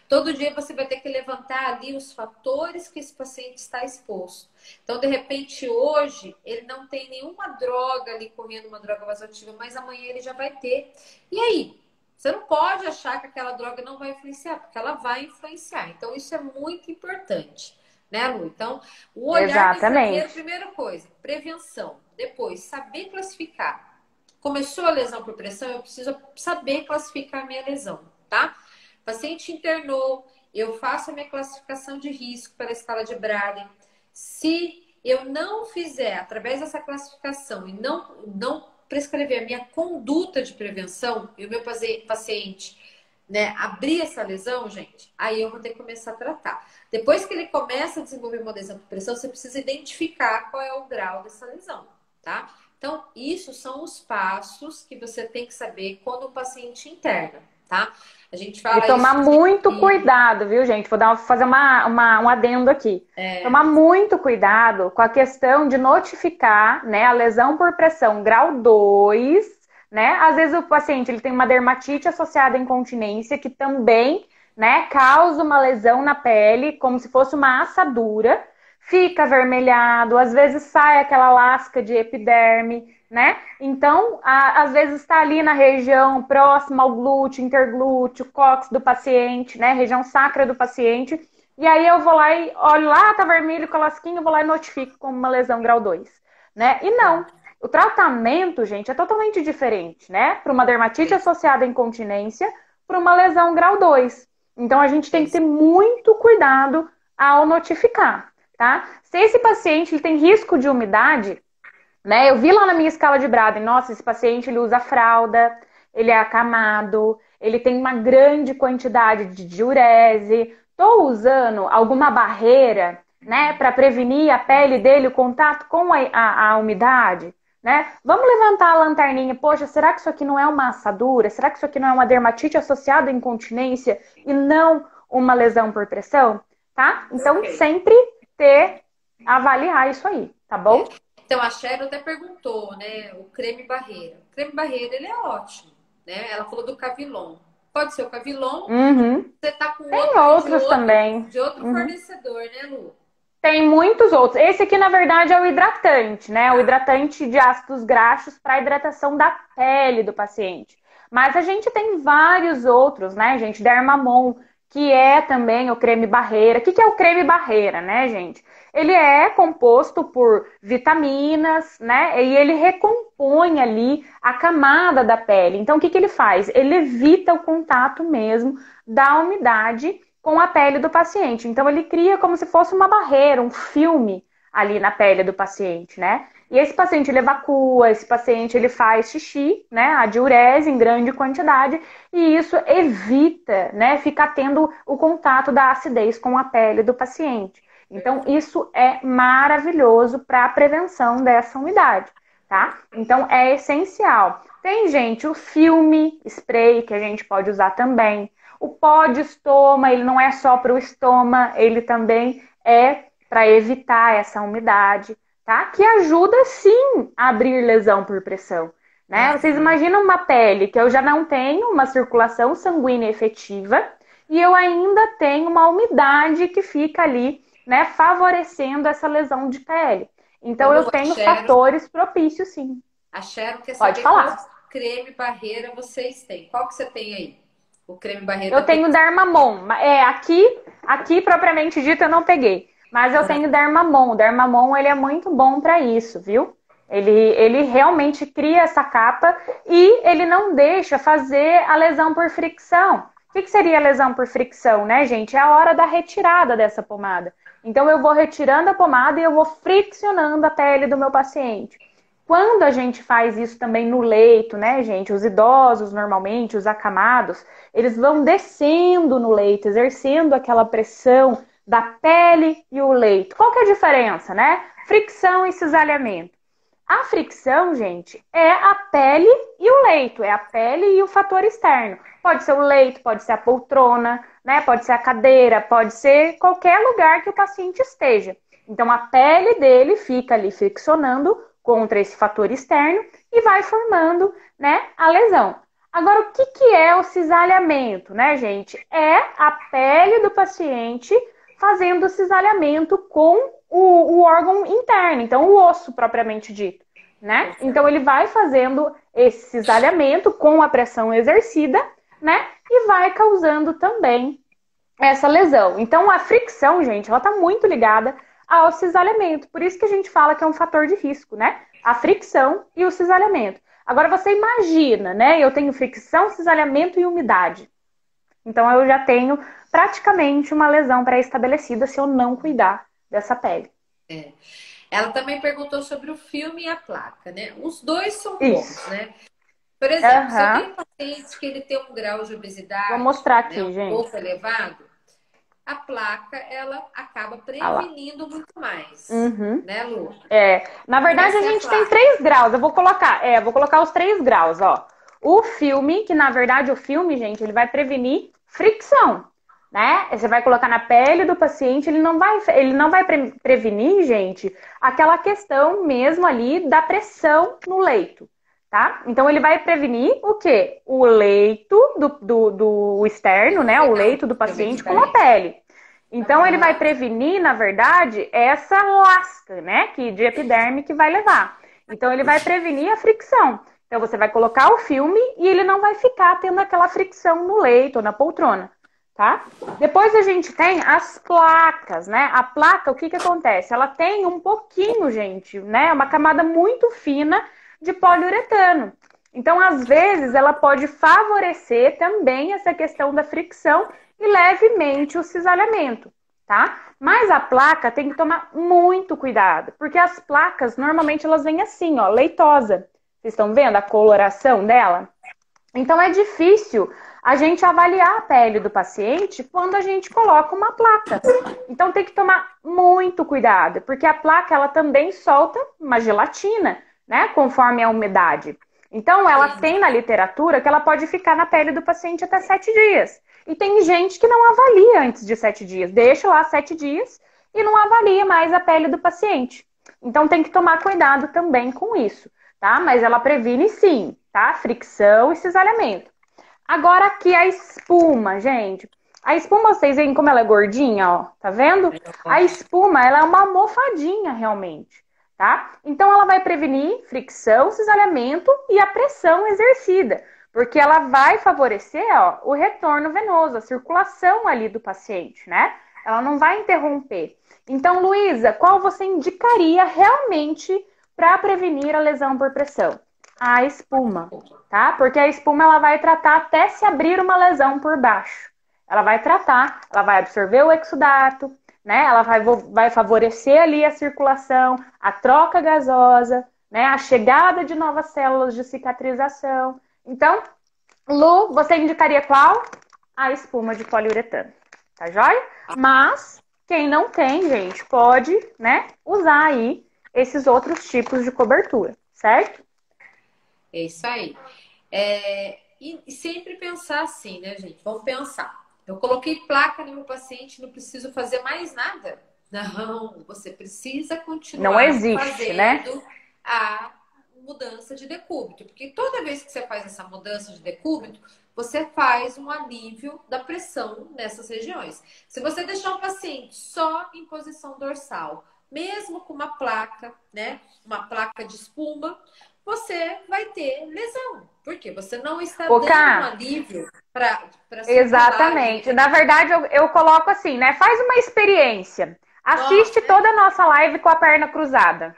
Todo dia você vai ter que levantar ali os fatores que esse paciente está exposto. Então, de repente, hoje ele não tem nenhuma droga ali correndo, uma droga vasoativa, mas amanhã ele já vai ter. E aí? Você não pode achar que aquela droga não vai influenciar, porque ela vai influenciar. Então, isso é muito importante, né, Lu? Então, o olhar do enfermeiro, Exatamente. primeira coisa, prevenção. Depois, saber classificar. Começou a lesão por pressão, eu preciso saber classificar a minha lesão, tá? O paciente internou, eu faço a minha classificação de risco pela escala de Braden. Se eu não fizer através dessa classificação e não prescrever a minha conduta de prevenção e o meu paciente, né, abrir essa lesão, gente, aí eu vou ter que começar a tratar. Depois que ele começa a desenvolver uma lesão por pressão, você precisa identificar qual é o grau dessa lesão, tá? Então, isso são os passos que você tem que saber quando o paciente interna, tá? A gente E fala tomar isso muito de... cuidado, viu, gente? Fazer um adendo aqui. É, Tomar muito cuidado com a questão de notificar, né, a lesão por pressão grau 2, né? Às vezes o paciente ele tem uma dermatite associada à incontinência, que também, né, causa uma lesão na pele, como se fosse uma assadura, fica avermelhado, às vezes sai aquela lasca de epiderme, né? Então, às vezes está ali na região próxima ao glúteo, interglúteo, cóccix do paciente, né? Região sacra do paciente. E aí eu vou lá e olho lá, tá vermelho com a lasquinha, eu vou lá e notifico como uma lesão grau 2, né? E não, o tratamento, gente, é totalmente diferente, né? Para uma dermatite associada à incontinência, para uma lesão grau 2. Então a gente tem que ter muito cuidado ao notificar, tá? Se esse paciente ele tem risco de umidade, né? Eu vi lá na minha escala de Braden, nossa, esse paciente ele usa fralda, ele é acamado, ele tem uma grande quantidade de diurese. Estou usando alguma barreira, né, para prevenir a pele dele, o contato com a umidade, né? Vamos levantar a lanterninha. Poxa, será que isso aqui não é uma assadura? Será que isso aqui não é uma dermatite associada à incontinência e não uma lesão por pressão? Tá? Então, sempre avaliar isso aí, tá bom? Então, a Cheryl até perguntou, né? O creme barreira. O creme barreira, ele é ótimo, né? Ela falou do Cavilon. Pode ser o Cavilon. Uhum. Você tá com Tem outro outros também. de outro Uhum. fornecedor, né, Lu? Tem muitos outros. Esse aqui, na verdade, é o hidratante, né? O Tá. hidratante de ácidos graxos para hidratação da pele do paciente. Mas a gente tem vários outros, né, gente? Dermamon, que é também o creme barreira. O que é o creme barreira, né, gente? Ele é composto por vitaminas, né? E ele recompõe ali a camada da pele. Então, o que ele faz? Ele evita o contato mesmo da umidade com a pele do paciente. Então, ele cria como se fosse uma barreira, um filme ali na pele do paciente, né? E esse paciente ele evacua, esse paciente ele faz xixi, né? A diurese em grande quantidade, e isso evita, né? Ficar tendo o contato da acidez com a pele do paciente. Então, isso é maravilhoso para a prevenção dessa umidade, tá? Então, é essencial. Tem, gente, o filme spray que a gente pode usar também. O pó de estoma, ele não é só para o estoma, ele também é para evitar essa umidade, tá? Que ajuda sim a abrir lesão por pressão, né? Vocês Aham. imaginam uma pele que eu já não tenho uma circulação sanguínea efetiva e eu ainda tenho uma umidade que fica ali, né, favorecendo essa lesão de pele. Ô, Então Lu, eu tenho fatores propícios, sim. a Cheryl quer Pode saber qual falar. creme barreira vocês têm. Qual que você tem aí? O creme barreira Eu da tenho PT. Dermamon. Aqui propriamente dito eu não peguei, mas eu tenho Dermamon. O Dermamon ele é muito bom para isso, viu? Ele realmente cria essa capa e ele não deixa fazer a lesão por fricção. O que seria a lesão por fricção, né, gente? É a hora da retirada dessa pomada. Então, eu vou retirando a pomada e eu vou friccionando a pele do meu paciente. Quando a gente faz isso também no leito, né, gente? Os idosos, normalmente, os acamados, eles vão descendo no leito, exercendo aquela pressão da pele e o leito. Qual que é a diferença, né? Fricção e cisalhamento. A fricção, gente, é a pele e o leito, é a pele e o fator externo. Pode ser o leito, pode ser a poltrona, né? Pode ser a cadeira, pode ser qualquer lugar que o paciente esteja. Então, a pele dele fica ali friccionando contra esse fator externo e vai formando, né, a lesão. Agora, o que é o cisalhamento, né, gente? É a pele do paciente fazendo o cisalhamento com o órgão interno, então o osso propriamente dito, né? Então ele vai fazendo esse cisalhamento com a pressão exercida, né? E vai causando também essa lesão. Então a fricção, gente, ela tá muito ligada ao cisalhamento, por isso que a gente fala que é um fator de risco, né? A fricção e o cisalhamento. Agora você imagina, né? Eu tenho fricção, cisalhamento e umidade. Então eu já tenho praticamente uma lesão pré-estabelecida se eu não cuidar dessa pele. É. Ela também perguntou sobre o filme e a placa, né? Os dois são bons, né? Por exemplo, se eu tenho um paciente que ele tem um grau de obesidade, vou mostrar aqui, né, gente, um pouco elevado, a placa, ela acaba prevenindo muito mais, né, Lu? Na verdade, a gente tem 3 graus. Eu vou colocar os 3 graus, ó. O filme, que na verdade o filme, gente, ele vai prevenir fricção, né? Você vai colocar na pele do paciente, ele não vai prevenir, gente, aquela questão mesmo ali da pressão no leito, tá? Então ele vai prevenir o quê? O leito do externo, né? O leito do paciente com a pele. Então ele vai prevenir, na verdade, essa lasca, né? De epiderme que vai levar. Então ele vai prevenir a fricção. Então você vai colocar o filme e ele não vai ficar tendo aquela fricção no leito ou na poltrona, tá? Depois a gente tem as placas, né? A placa, o que acontece? Ela tem um pouquinho, gente, né? Uma camada muito fina de poliuretano. Então, às vezes, ela pode favorecer também essa questão da fricção e levemente o cisalhamento, tá? Mas a placa tem que tomar muito cuidado, porque as placas, normalmente, elas vêm assim, ó, leitosa. Vocês estão vendo a coloração dela? Então é difícil a gente avaliar a pele do paciente quando a gente coloca uma placa. Então tem que tomar muito cuidado, porque a placa ela também solta uma gelatina, né, conforme a umidade. Então ela tem na literatura que ela pode ficar na pele do paciente até 7 dias. E tem gente que não avalia antes de 7 dias, deixa lá 7 dias e não avalia mais a pele do paciente. Então tem que tomar cuidado também com isso. Tá? Mas ela previne sim, tá? Fricção e cisalhamento. Agora aqui a espuma, gente. A espuma, vocês veem como ela é gordinha, ó. Tá vendo? A espuma, ela é uma almofadinha realmente, tá? Então ela vai prevenir fricção, cisalhamento e a pressão exercida. Porque ela vai favorecer, ó, o retorno venoso, a circulação ali do paciente, né? Ela não vai interromper. Então, Luísa, qual você indicaria realmente para prevenir a lesão por pressão? A espuma, tá? Porque a espuma ela vai tratar até se abrir uma lesão por baixo. Ela vai tratar, ela vai absorver o exudato, né? Ela vai favorecer ali a circulação, a troca gasosa, né? A chegada de novas células de cicatrização. Então, Lu, você indicaria qual? A espuma de poliuretano, tá joia? Mas, quem não tem, gente, pode, né, usar aí esses outros tipos de cobertura, certo? É isso aí. E sempre pensar assim, né, gente? Vamos pensar. Eu coloquei placa no meu paciente, não preciso fazer mais nada? Não, você precisa continuar não existe, fazendo, né? A mudança de decúbito. Porque toda vez que você faz essa mudança de decúbito, você faz um alívio da pressão nessas regiões. Se você deixar o paciente só em posição dorsal, mesmo com uma placa, né? Uma placa de espuma, você vai ter lesão. Porque você não está dando um alívio para exatamente. Na verdade, eu coloco assim, né? Faz uma experiência. Assiste toda a nossa live com a perna cruzada.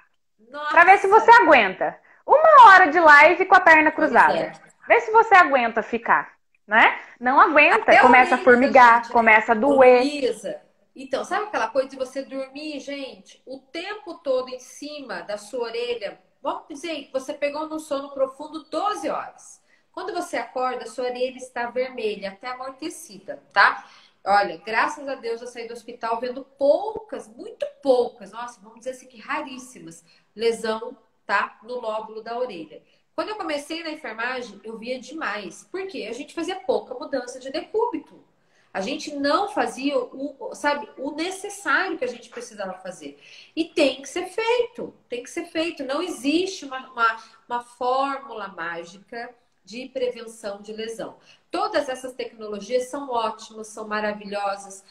Pra ver se você Nossa, aguenta. 1 hora de live com a perna pois cruzada. é. Vê se você aguenta ficar, né? Não aguenta, Até a começa a orelha da formigar, gente, né? começa a Ô, doer. Luísa, então, sabe aquela coisa de você dormir, gente, o tempo todo em cima da sua orelha? Vamos dizer que você pegou num sono profundo 12 horas. Quando você acorda, sua orelha está vermelha, até amortecida, tá? Olha, graças a Deus eu saí do hospital vendo poucas, muito poucas, nossa, vamos dizer assim que raríssimas, lesão, tá? No lóbulo da orelha. Quando eu comecei na enfermagem, eu via demais. Por quê? A gente fazia pouca mudança de decúbito. A gente não fazia sabe, o necessário que a gente precisava fazer. E tem que ser feito. Tem que ser feito. Não existe uma fórmula mágica de prevenção de lesão. Todas essas tecnologias são ótimas, são maravilhosas.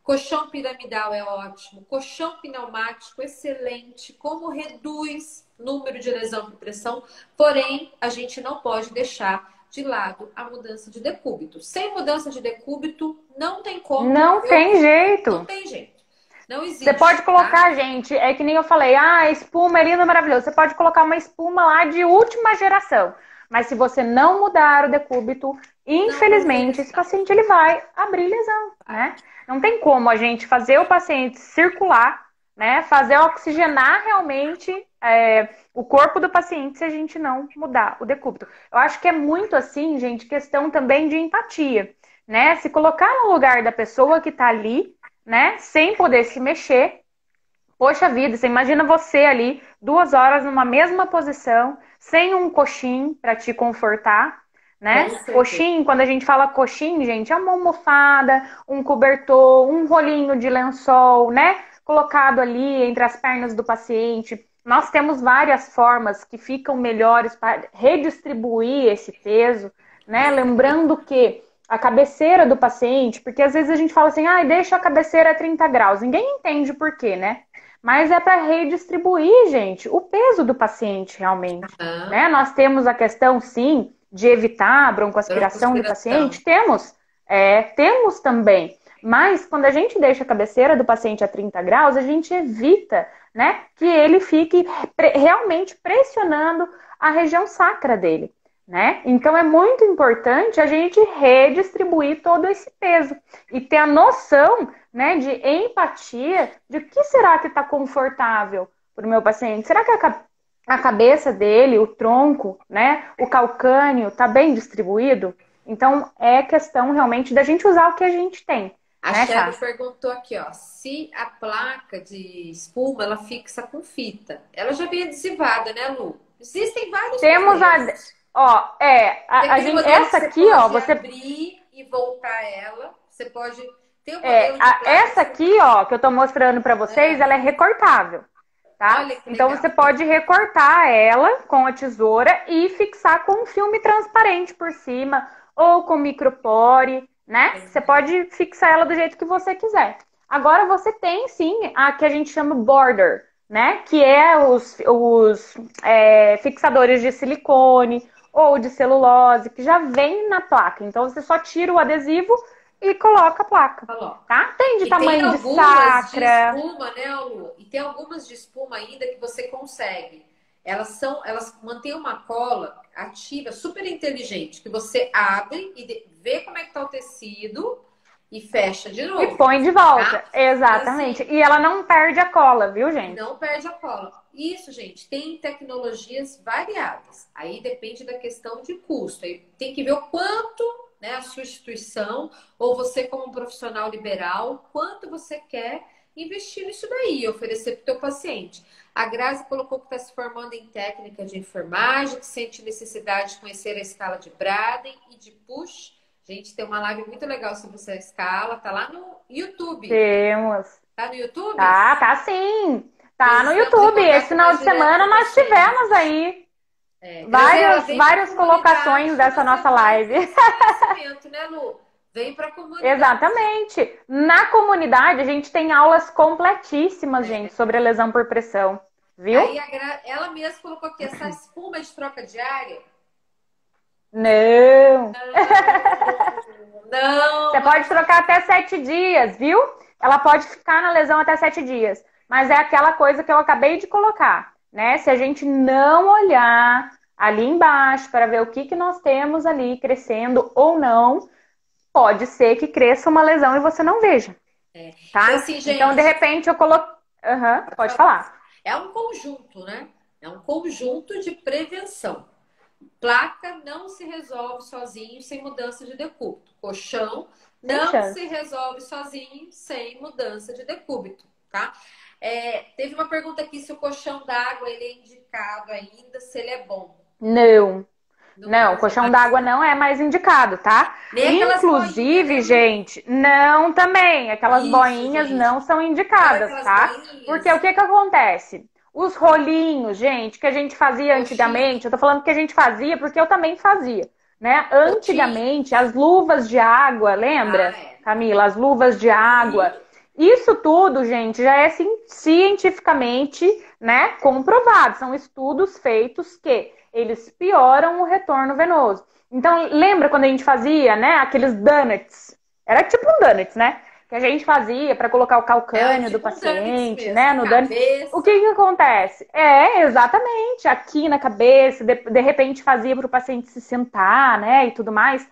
Colchão piramidal é ótimo, colchão pneumático excelente, como reduz o número de lesão por pressão, porém a gente não pode deixar de lado a mudança de decúbito. Sem mudança de decúbito, não tem como. Não tem Não jeito. tem jeito. Não Você pode existe, tá? colocar, gente, é que nem eu falei, espuma é lindo, maravilhoso. Você pode colocar uma espuma lá de última geração. Mas se você não mudar o decúbito, Não vai ter infelizmente, esse resultado. paciente ele vai abrir lesão, né? Não tem como a gente fazer o paciente circular, né? Fazer oxigenar realmente o corpo do paciente se a gente não mudar o decúbito. Eu acho que é muito assim, gente, questão também de empatia, né? Se colocar no lugar da pessoa que tá ali, né? Sem poder se mexer. Poxa vida, você imagina você ali 2 horas numa mesma posição, sem um coxim para te confortar, Com né? certeza. Coxim, quando a gente fala coxim, gente, é uma almofada, um cobertor, um rolinho de lençol, né? Colocado ali entre as pernas do paciente. Nós temos várias formas que ficam melhores para redistribuir esse peso, né? Lembrando que a cabeceira do paciente, porque às vezes a gente fala assim, deixa a cabeceira a 30 graus. Ninguém entende por quê, né? Mas é para redistribuir, gente, o peso do paciente realmente, Aham. né? Nós temos a questão, sim, de evitar a broncoaspiração do Transpiração. paciente, temos também. Mas quando a gente deixa a cabeceira do paciente a 30 graus, a gente evita, né, que ele fique realmente pressionando a região sacra dele, né? Então é muito importante a gente redistribuir todo esse peso e ter a noção, né, de empatia de que será que está confortável para o meu paciente. Será que a cabeça dele, o tronco, né, o calcâneo está bem distribuído? Então é questão realmente da gente usar o que a gente tem, A né, Shelly Chá? perguntou aqui, ó, se a placa de espuma ela fixa com fita. Ela já vem adesivada, né, Lu? Existem vários Temos modelos. Tem a aquele gente, modelo que essa você aqui, ó, pode você abrir e voltar ela. Você pode ter um modelo de placa essa que você... aqui, ó, que eu tô mostrando para vocês, É, ela é recortável, tá? olha que Então você legal. pode recortar ela com a tesoura e fixar com um filme transparente por cima ou com micropore, né? Você pode fixar ela do jeito que você quiser. Agora você tem sim a que a gente chama border, né? Que é os fixadores de silicone ou de celulose que já vem na placa. Então você só tira o adesivo e coloca a placa, Coloca. tá? Tem de E tem tamanho de algumas de sacra. espuma, né, Lu? E tem algumas de espuma ainda que você consegue. Elas mantêm uma cola ativa, super inteligente, que você abre e vê como é que tá o tecido e fecha de E novo, põe de volta. tá? E Exatamente. assim, E ela não perde a cola, viu, gente? não perde a cola. Isso, gente, tem tecnologias variadas. Aí depende da questão de custo. Aí tem que ver o quanto, né, a sua instituição ou você como um profissional liberal, quanto você quer investir nisso daí, oferecer para o teu paciente. A Grazi colocou que está se formando em técnica de enfermagem, que sente necessidade de conhecer a escala de Braden e de Push. Gente, tem uma live muito legal sobre essa escala, tá lá no YouTube. Temos. Tá no YouTube? Tá sim. Tá Pois no estamos em YouTube. Esse contato final mais de direto semana com nós você. tivemos aí Graziela, vem para a várias colocações comunidade dessa fazer nossa mais live. esse conhecimento, né, Lu? Vem para a comunidade. Exatamente. Na comunidade, a gente tem aulas completíssimas, gente, sobre a lesão por pressão. Viu? Aí ela mesma colocou aqui essa espuma de troca diária. Não. Não, Você pode trocar até 7 dias, viu? Ela pode ficar na lesão até 7 dias. Mas é aquela coisa que eu acabei de colocar. né? Se a gente não olhar ali embaixo para ver o que nós temos ali crescendo ou não, pode ser que cresça uma lesão e você não veja, Então, tá? assim, Então, de gente, repente, eu coloco. Aham, pode falar. é um conjunto, né? É um conjunto de prevenção. Placa não se resolve sozinho sem mudança de decúbito. Colchão Sem não se chance. resolve sozinho sem mudança de decúbito, tá? Teve uma pergunta aqui se o colchão d'água ele é indicado ainda, se ele é bom. Não. Não Não, pode colchão mais. d'água não é mais indicado, tá? Nem aquelas boinhas, né, Inclusive, Lu? gente, não também. Aquelas Isso, boinhas gente. não são Sabe indicadas, aquelas tá? Porque o boinhas? que que acontece? Os rolinhos, gente, que a gente fazia Coxinha. antigamente, eu tô falando que a gente fazia porque eu também fazia, né? Coxinha. Antigamente, as luvas de água, Ah, lembra, é. Camila? As luvas de água. Uhum. Isso tudo, gente, já é cientificamente, né, comprovado. São estudos feitos que eles pioram o retorno venoso. Então, lembra quando a gente fazia, né, aqueles donuts? Era tipo um donuts, né? Que a gente fazia para colocar o É o calcânio do tipo um Danix paciente, mesmo. né, Na no donut. O cabeça. que que acontece? Exatamente, aqui na cabeça, de repente fazia para o paciente se sentar, né, e tudo mais.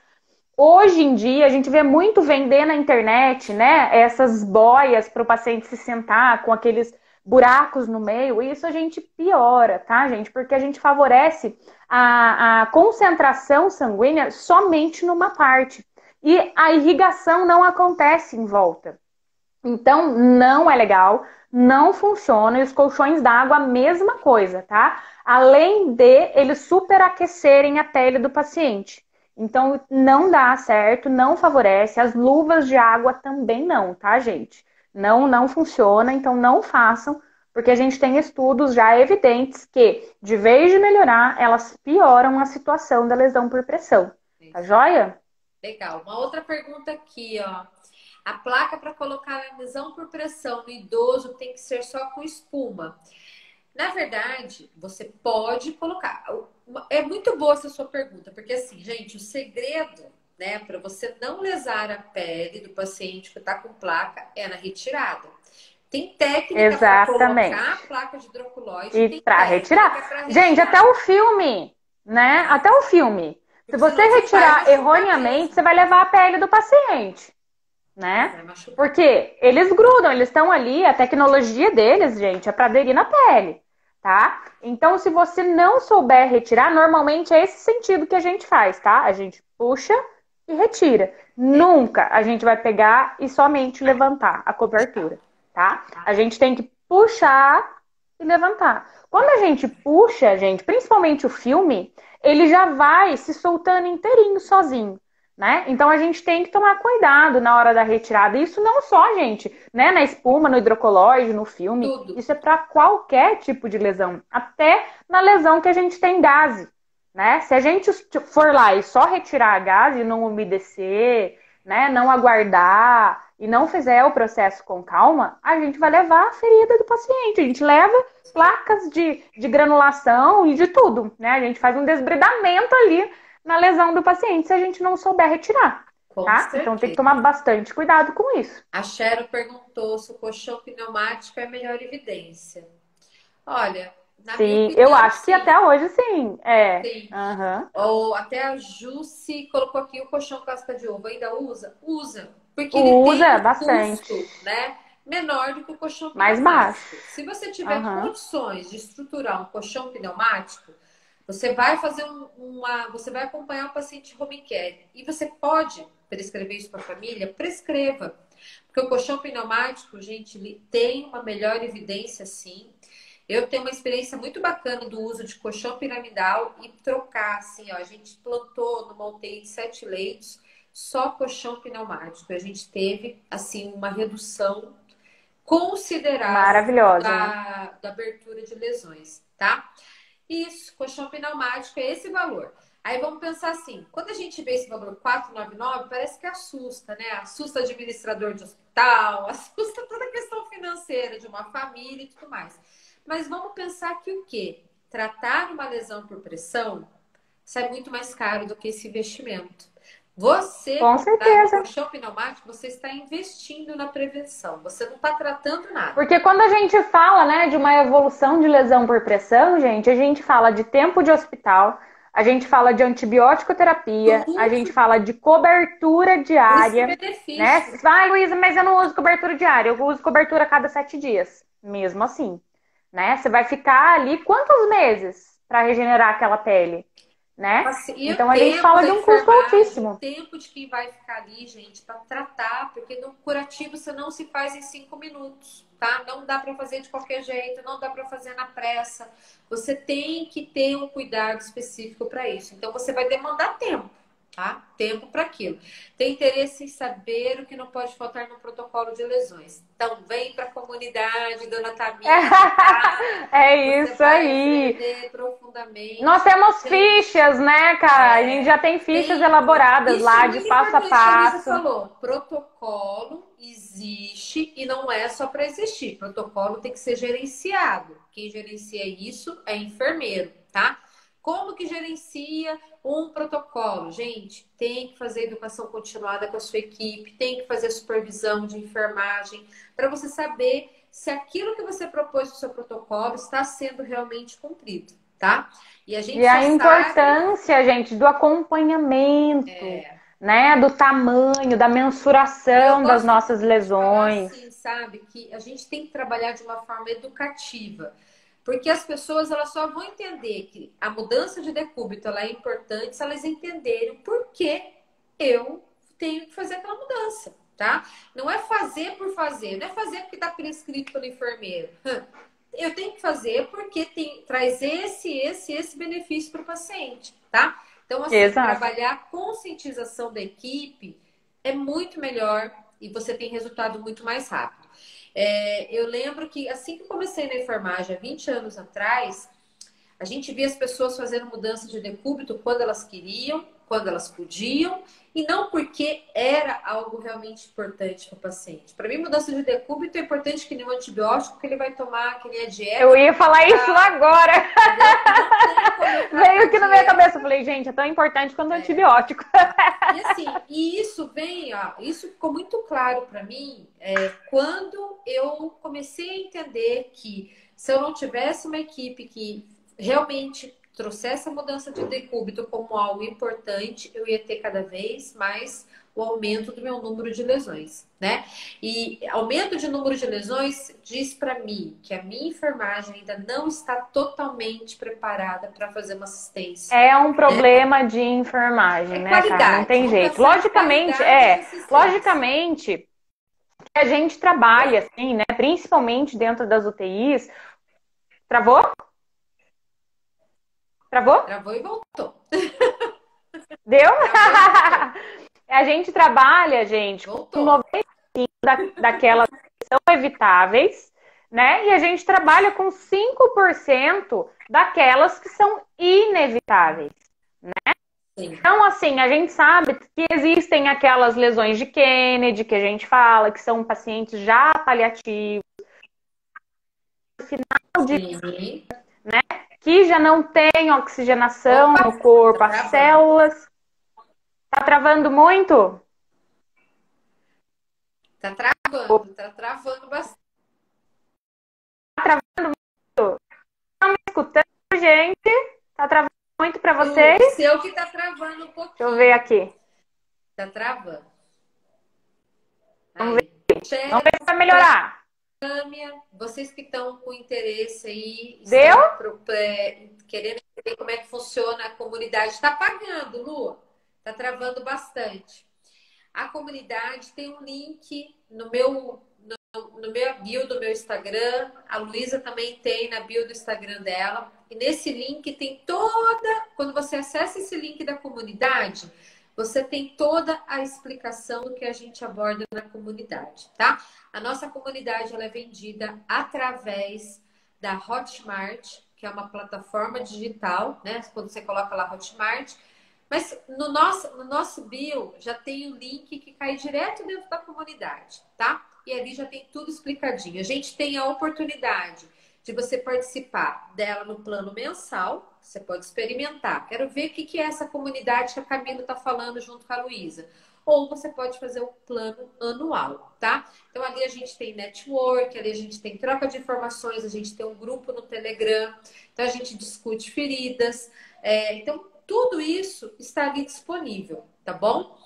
Hoje em dia, a gente vê muito vender na internet, né? Essas boias para o paciente se sentar com aqueles buracos no meio. E isso a gente piora, tá, gente? Porque a gente favorece a concentração sanguínea somente numa parte. E a irrigação não acontece em volta. Então, não é legal, não funciona. E os colchões d'água, a mesma coisa, tá? Além de eles superaquecerem a pele do paciente. Então, não dá certo, não favorece. As luvas de água também não, tá, gente? Não funciona, então não façam, porque a gente tem estudos já evidentes que, de vez de melhorar, elas pioram a situação da lesão por pressão. Tá joia? Legal. Uma outra pergunta aqui, ó. A placa para colocar a lesão por pressão no idoso tem que ser só com espuma. Na verdade, você pode colocar. É muito boa essa sua pergunta, porque assim, gente, o segredo, né, para você não lesar a pele do paciente que está com placa é na retirada. Tem técnica para Exatamente. colocar a placa de hidrocolóide, E tem para técnica retirar. para Gente, até retirar, o filme, né? tá? Até o filme. Se Porque você senão você vai retirar machucar erroneamente, você mesmo. vai levar a pele do paciente, Você né? vai machucar. Porque eles grudam, eles estão ali, a tecnologia deles, gente, é para aderir na pele, tá? Então, se você não souber retirar, normalmente é esse sentido que a gente faz, tá? A gente puxa e retira. É, Nunca a gente vai pegar e somente levantar a legal. cobertura, tá? Tá? A gente tem que puxar e levantar. Quando a Tá. gente puxa, gente, principalmente o filme, ele já vai se soltando inteirinho sozinho. Né? Então a gente tem que tomar cuidado na hora da retirada. Isso não só, gente, né? Na espuma, no hidrocolóide, no filme. Tudo. Isso é para qualquer tipo de lesão, até na lesão que a gente tem gase, né? Se a gente for lá e só retirar a gase e não umedecer, né? Não aguardar e não fizer o processo com calma, a gente vai levar a ferida do paciente. A gente leva placas de granulação e de tudo, né? A gente faz um desbridamento ali na lesão do paciente se a gente não souber retirar, Com tá? Então tem que certeza. tomar bastante cuidado com isso. A Cheryl perguntou se o colchão pneumático é a melhor evidência. Olha, na minha Sim, eu opinião, acho que sim. até hoje sim. É. Sim. Aham. Ou até a Jussi colocou aqui o colchão casca de ovo. Ainda usa? Usa. Porque ele tem Usa um bastante. custo, né, menor do que o colchão Mais baixo. pneumático. Se você tiver Aham. condições de estruturar um colchão pneumático, você vai fazer você vai acompanhar o paciente home care. E você pode prescrever isso para a família? Prescreva. Porque o colchão pneumático, gente, ele tem uma melhor evidência, sim. Eu tenho uma experiência muito bacana do uso de colchão piramidal e trocar, assim, ó, a gente plantou numa UTI de 7 leitos, só colchão pneumático. A gente teve, assim, uma redução considerável Maravilhosa, né? da abertura de lesões, tá? Isso, colchão pneumático é esse valor. Aí vamos pensar assim, quando a gente vê esse valor 499, parece que assusta, né? Assusta administrador de hospital, assusta toda a questão financeira de uma família e tudo mais. Mas vamos pensar que o quê? Tratar uma lesão por pressão sai muito mais caro do que esse investimento. Você Com comprar um certeza. colchão pneumático, você está investindo na prevenção. Você não está tratando nada. Porque quando a gente fala, né, de uma evolução de lesão por pressão, gente, a gente fala de tempo de hospital, a gente fala de antibiótico terapia, a gente Tudo fala de cobertura diária, né? custo-benefício. Ah, Luísa, mas eu não uso cobertura diária, eu uso cobertura a cada 7 dias. Mesmo assim, né? Você vai ficar ali quantos meses para regenerar aquela pele, né? E o Então a gente tempo fala da de um custo enfermagem, o altíssimo. tempo de quem vai ficar ali, gente, para tratar, porque no curativo você não se faz em 5 minutos, tá? Não dá para fazer de qualquer jeito, não dá para fazer na pressa. Você tem que ter um cuidado específico para isso. Então você vai demandar tempo, tá? Tempo para aquilo. Tem interesse em saber o que não pode faltar no protocolo de lesões. Então vem para a comunidade, dona Tamires, tá? É Você isso vai aí. aprender Nós profundamente. temos Gente, fichas, né, cara? A gente já tem fichas tem muito. elaboradas Isso é lá de muito passo a importante que a Luísa passo. falou. Protocolo existe e não é só para existir. Protocolo tem que ser gerenciado. Quem gerencia isso é enfermeiro, tá? Como que gerencia um protocolo? Gente, tem que fazer educação continuada com a sua equipe, tem que fazer supervisão de enfermagem, para você saber se aquilo que você propôs no seu protocolo está sendo realmente cumprido, tá? E a gente E a só sabe. importância, gente, do acompanhamento, né? Do tamanho, da E eu mensuração das gosto nossas muito de falar lesões. assim, sabe, que a gente tem que trabalhar de uma forma educativa, porque as pessoas elas só vão entender que a mudança de decúbito ela é importante se elas entenderem o porquê eu tenho que fazer aquela mudança, tá? Não é fazer por fazer, não é fazer porque está prescrito pelo enfermeiro. Eu tenho que fazer porque traz esse benefício para o paciente, tá? Então, assim, Exato. trabalhar a conscientização da equipe é muito melhor e você tem resultado muito mais rápido. Eu lembro que assim que eu comecei na enfermagem, há 20 anos atrás, a gente via as pessoas fazendo mudança de decúbito quando elas queriam, quando elas podiam, e não porque era algo realmente importante para o paciente. Para mim, mudança de decúbito é importante que nem um antibiótico que ele vai tomar, que nem a Eu dieta. ia falar isso agora. Entendeu? Não tem como eu Veio tratar aqui na minha dieta. cabeça. Eu falei, gente, é tão importante quanto o antibiótico. E assim, e isso vem, ó, isso ficou muito claro para mim quando eu comecei a entender que se eu não tivesse uma equipe que realmente trouxesse a mudança de decúbito como algo importante, eu ia ter cada vez mais o aumento do meu número de lesões, né? E aumento de número de lesões diz para mim que a minha enfermagem ainda não está totalmente preparada para fazer uma assistência. É um problema de enfermagem, É né, cara? Não qualidade. tem Vamos jeito. pensar em qualidade de assistência. Logicamente, que a gente trabalha assim, né? Principalmente dentro das UTIs. Travou? Travou? Travou e voltou. Deu? Travou e voltou. A gente trabalha, gente, com Voltou. daquelas que são evitáveis, né? E a gente trabalha com 5% daquelas que são inevitáveis. Sim. Então, assim, a gente sabe que existem aquelas lesões de Kennedy que a gente fala, que são pacientes já paliativos, Sim. que já não têm oxigenação Opa, no corpo, tá as travando. células. Tá travando muito? Tá travando bastante. Tá travando muito? Estão me escutando, gente? Tá travando muito para vocês? O seu que tá travando um Deixa eu ver pouquinho. aqui. Tá travando. Vamos ver, Aí. vamos ver se vai Share, melhorar. vocês que estão com interesse aí, Deu? estão querendo entender como é que funciona a comunidade. Está pagando, Lu. Tá travando bastante. A comunidade tem um link no meu bio do meu Instagram. A Luísa também tem na bio do Instagram dela. E nesse link tem toda. Quando você acessa esse link da comunidade, você tem toda a explicação do que a gente aborda na comunidade, tá? A nossa comunidade ela é vendida através da Hotmart, que é uma plataforma digital, né? Quando você coloca lá Hotmart. Mas no nosso bio já tem o link que cai direto dentro da comunidade, tá? E ali já tem tudo explicadinho. A gente tem a oportunidade de você participar dela no plano mensal. Você pode experimentar. Quero ver o que é essa comunidade que a Camila está falando junto com a Luísa. Ou você pode fazer o plano anual, tá? Então, ali a gente tem network, ali a gente tem troca de informações, a gente tem um grupo no Telegram, então a gente discute feridas. Então, tudo isso está ali disponível, tá bom?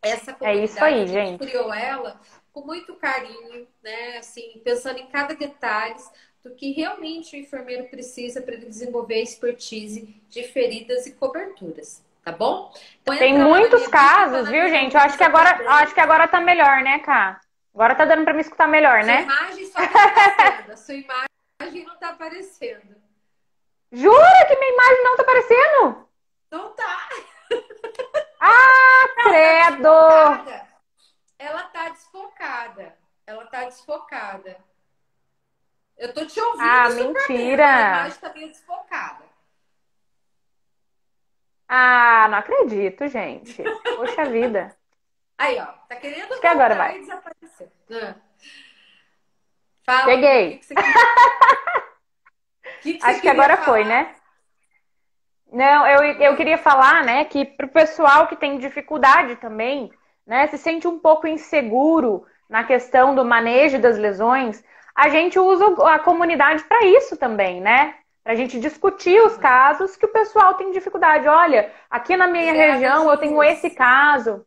Essa É isso comunidade, a aí, gente gente. criou ela com muito carinho, né? Assim, pensando em cada detalhe do que realmente o enfermeiro precisa para ele desenvolver a expertise de feridas e coberturas, tá bom? Então Tem entra lá na muitos minha bio, tá casos, na viu, minha gente? Luísa Acho também. que agora tá melhor, né, Cá? Agora tá dando pra me escutar melhor, Sua né? imagem só tá aparecendo, a sua imagem não tá aparecendo. Jura que minha imagem não tá aparecendo? Não tá, Ah, não, tá credo! desfocada. Ela tá desfocada. Ela tá desfocada. Eu tô te Ah, ouvindo super bem, agora a mentira! imagem tá meio desfocada. Ah, não acredito, gente. Poxa vida. Aí, ó, tá querendo Acho que agora voltar vai. e desapareceu. Fala, Lu, o que Cheguei. que você queria, o que que você Acho que queria agora foi, falar? né? Não, eu Ah, queria falar, né, que para o pessoal que tem dificuldade também, né, se sente um pouco inseguro na questão do manejo das lesões, a gente usa a comunidade para isso também, né? Para a gente discutir os aham. casos que o pessoal tem dificuldade. Olha, aqui na minha Obrigada, região eu tenho esse Jus. caso,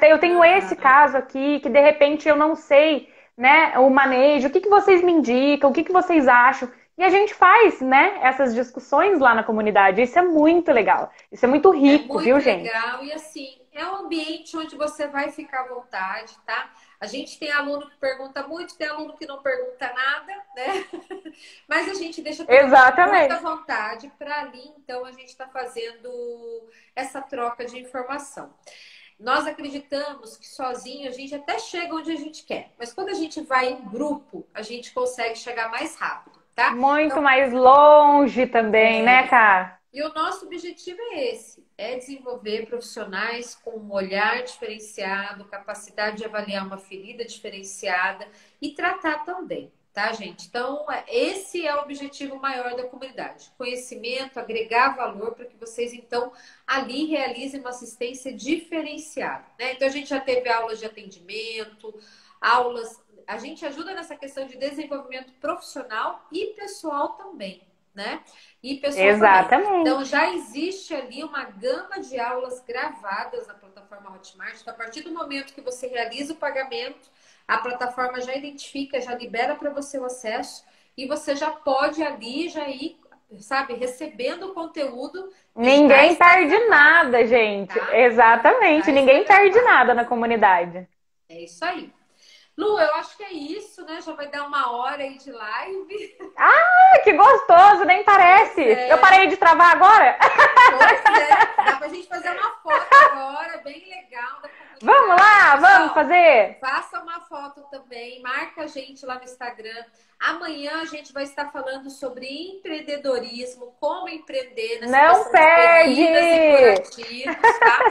eu tenho esse Aham. caso aqui que de repente eu não sei, né, o manejo. O que que vocês me indicam? O que que vocês acham? E a gente faz, né, essas discussões lá na comunidade. Isso é muito legal. Isso é muito É rico, viu, muito gente? legal e assim, é um ambiente onde você vai ficar à vontade, tá? A gente tem aluno que pergunta muito, tem aluno que não pergunta nada, né? Mas a gente deixa todo mundo muito à Exatamente. vontade para ali, então a gente está fazendo essa troca de informação. Nós acreditamos que sozinho a gente até chega onde a gente quer, mas quando a gente vai em grupo, a gente consegue chegar mais rápido, tá? Muito mais longe também, né, cara? E o nosso objetivo é esse: é desenvolver profissionais com um olhar diferenciado, capacidade de avaliar uma ferida diferenciada e tratar também, tá, gente? Então, esse é o objetivo maior da comunidade: conhecimento, agregar valor para que vocês, então, ali realizem uma assistência diferenciada, né? Então, a gente já teve aulas de atendimento, aulas. A gente ajuda nessa questão de desenvolvimento profissional e pessoal também, né? E pessoal também. Então, Exatamente. já existe ali uma gama de aulas gravadas na plataforma Hotmart. Então, a partir do momento que você realiza o pagamento, a plataforma já identifica, já libera para você o acesso e você já pode ali já ir, sabe, recebendo o conteúdo que já Ninguém está perde gravado, nada, gente. tá? Exatamente. Já está Ninguém perde gravado. nada na comunidade. É isso aí. Lu, eu acho que é isso, né? Já vai dar uma hora aí de live. Ah, que gostoso, nem Pois parece. Eu é. parei de travar agora? Pois é, dá pra gente fazer uma foto agora, bem legal da Vamos comunidade. lá, vamos Pessoal, fazer? faça uma foto também, marca a gente lá no Instagram. Amanhã a gente vai estar falando sobre empreendedorismo, como empreender nessa Não questão de feridas e perde! curativos, tá?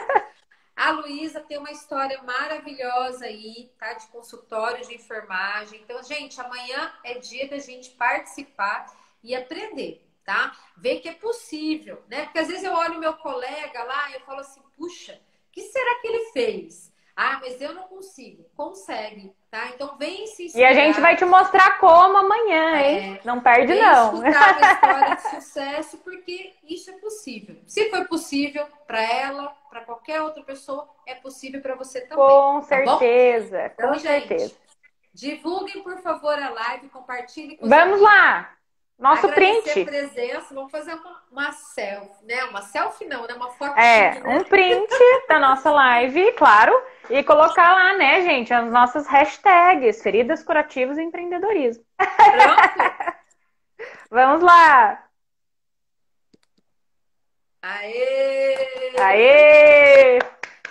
A Luísa tem uma história maravilhosa aí, tá? De consultório de enfermagem. Então, gente, amanhã é dia da gente participar e aprender, tá? Ver que é possível, né? Porque às vezes eu olho meu colega lá e eu falo assim, puxa, o que será que ele fez? Ah, mas eu não consigo. Consegue, tá? Então, vem se E a gente vai inspirar. te mostrar como amanhã, hein? Não perde, Vem não. escutar uma história de sucesso, porque isso é possível. Se foi possível para ela, para qualquer outra pessoa, é possível para você também, Com tá bom? certeza, Então, com certeza. gente, divulguem, por favor, a live, compartilhem com os Vamos amigos. lá! Nosso Agradecer a print. presença. Vamos fazer uma selfie, né? Uma selfie não, né? Uma É, fotinho, né? um print da nossa live, claro, e colocar lá, né, gente, as nossas hashtags, feridas curativas e empreendedorismo. Pronto? Vamos lá! Aê! Aê!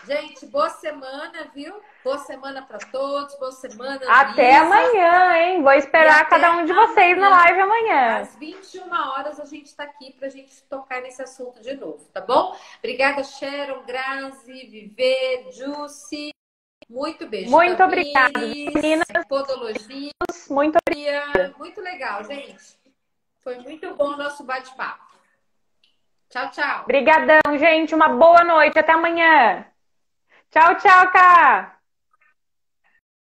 Gente, boa semana, viu? Boa semana para todos. Boa semana, Até Luísa. amanhã, hein? Vou E esperar cada até um de vocês na amanhã, live amanhã. às 21 horas, a gente está aqui para a gente tocar nesse assunto de novo, tá bom? Obrigada, Sharon, Grazi, Viver, Jussi. Muito beijo. Muito obrigada, Tamires, meninas. podologia. Muito obrigada. Muito legal, gente. Foi muito bom o nosso bate-papo. Tchau, tchau. Obrigadão, gente. Uma boa noite. Até amanhã. Tchau, tchau, Cá.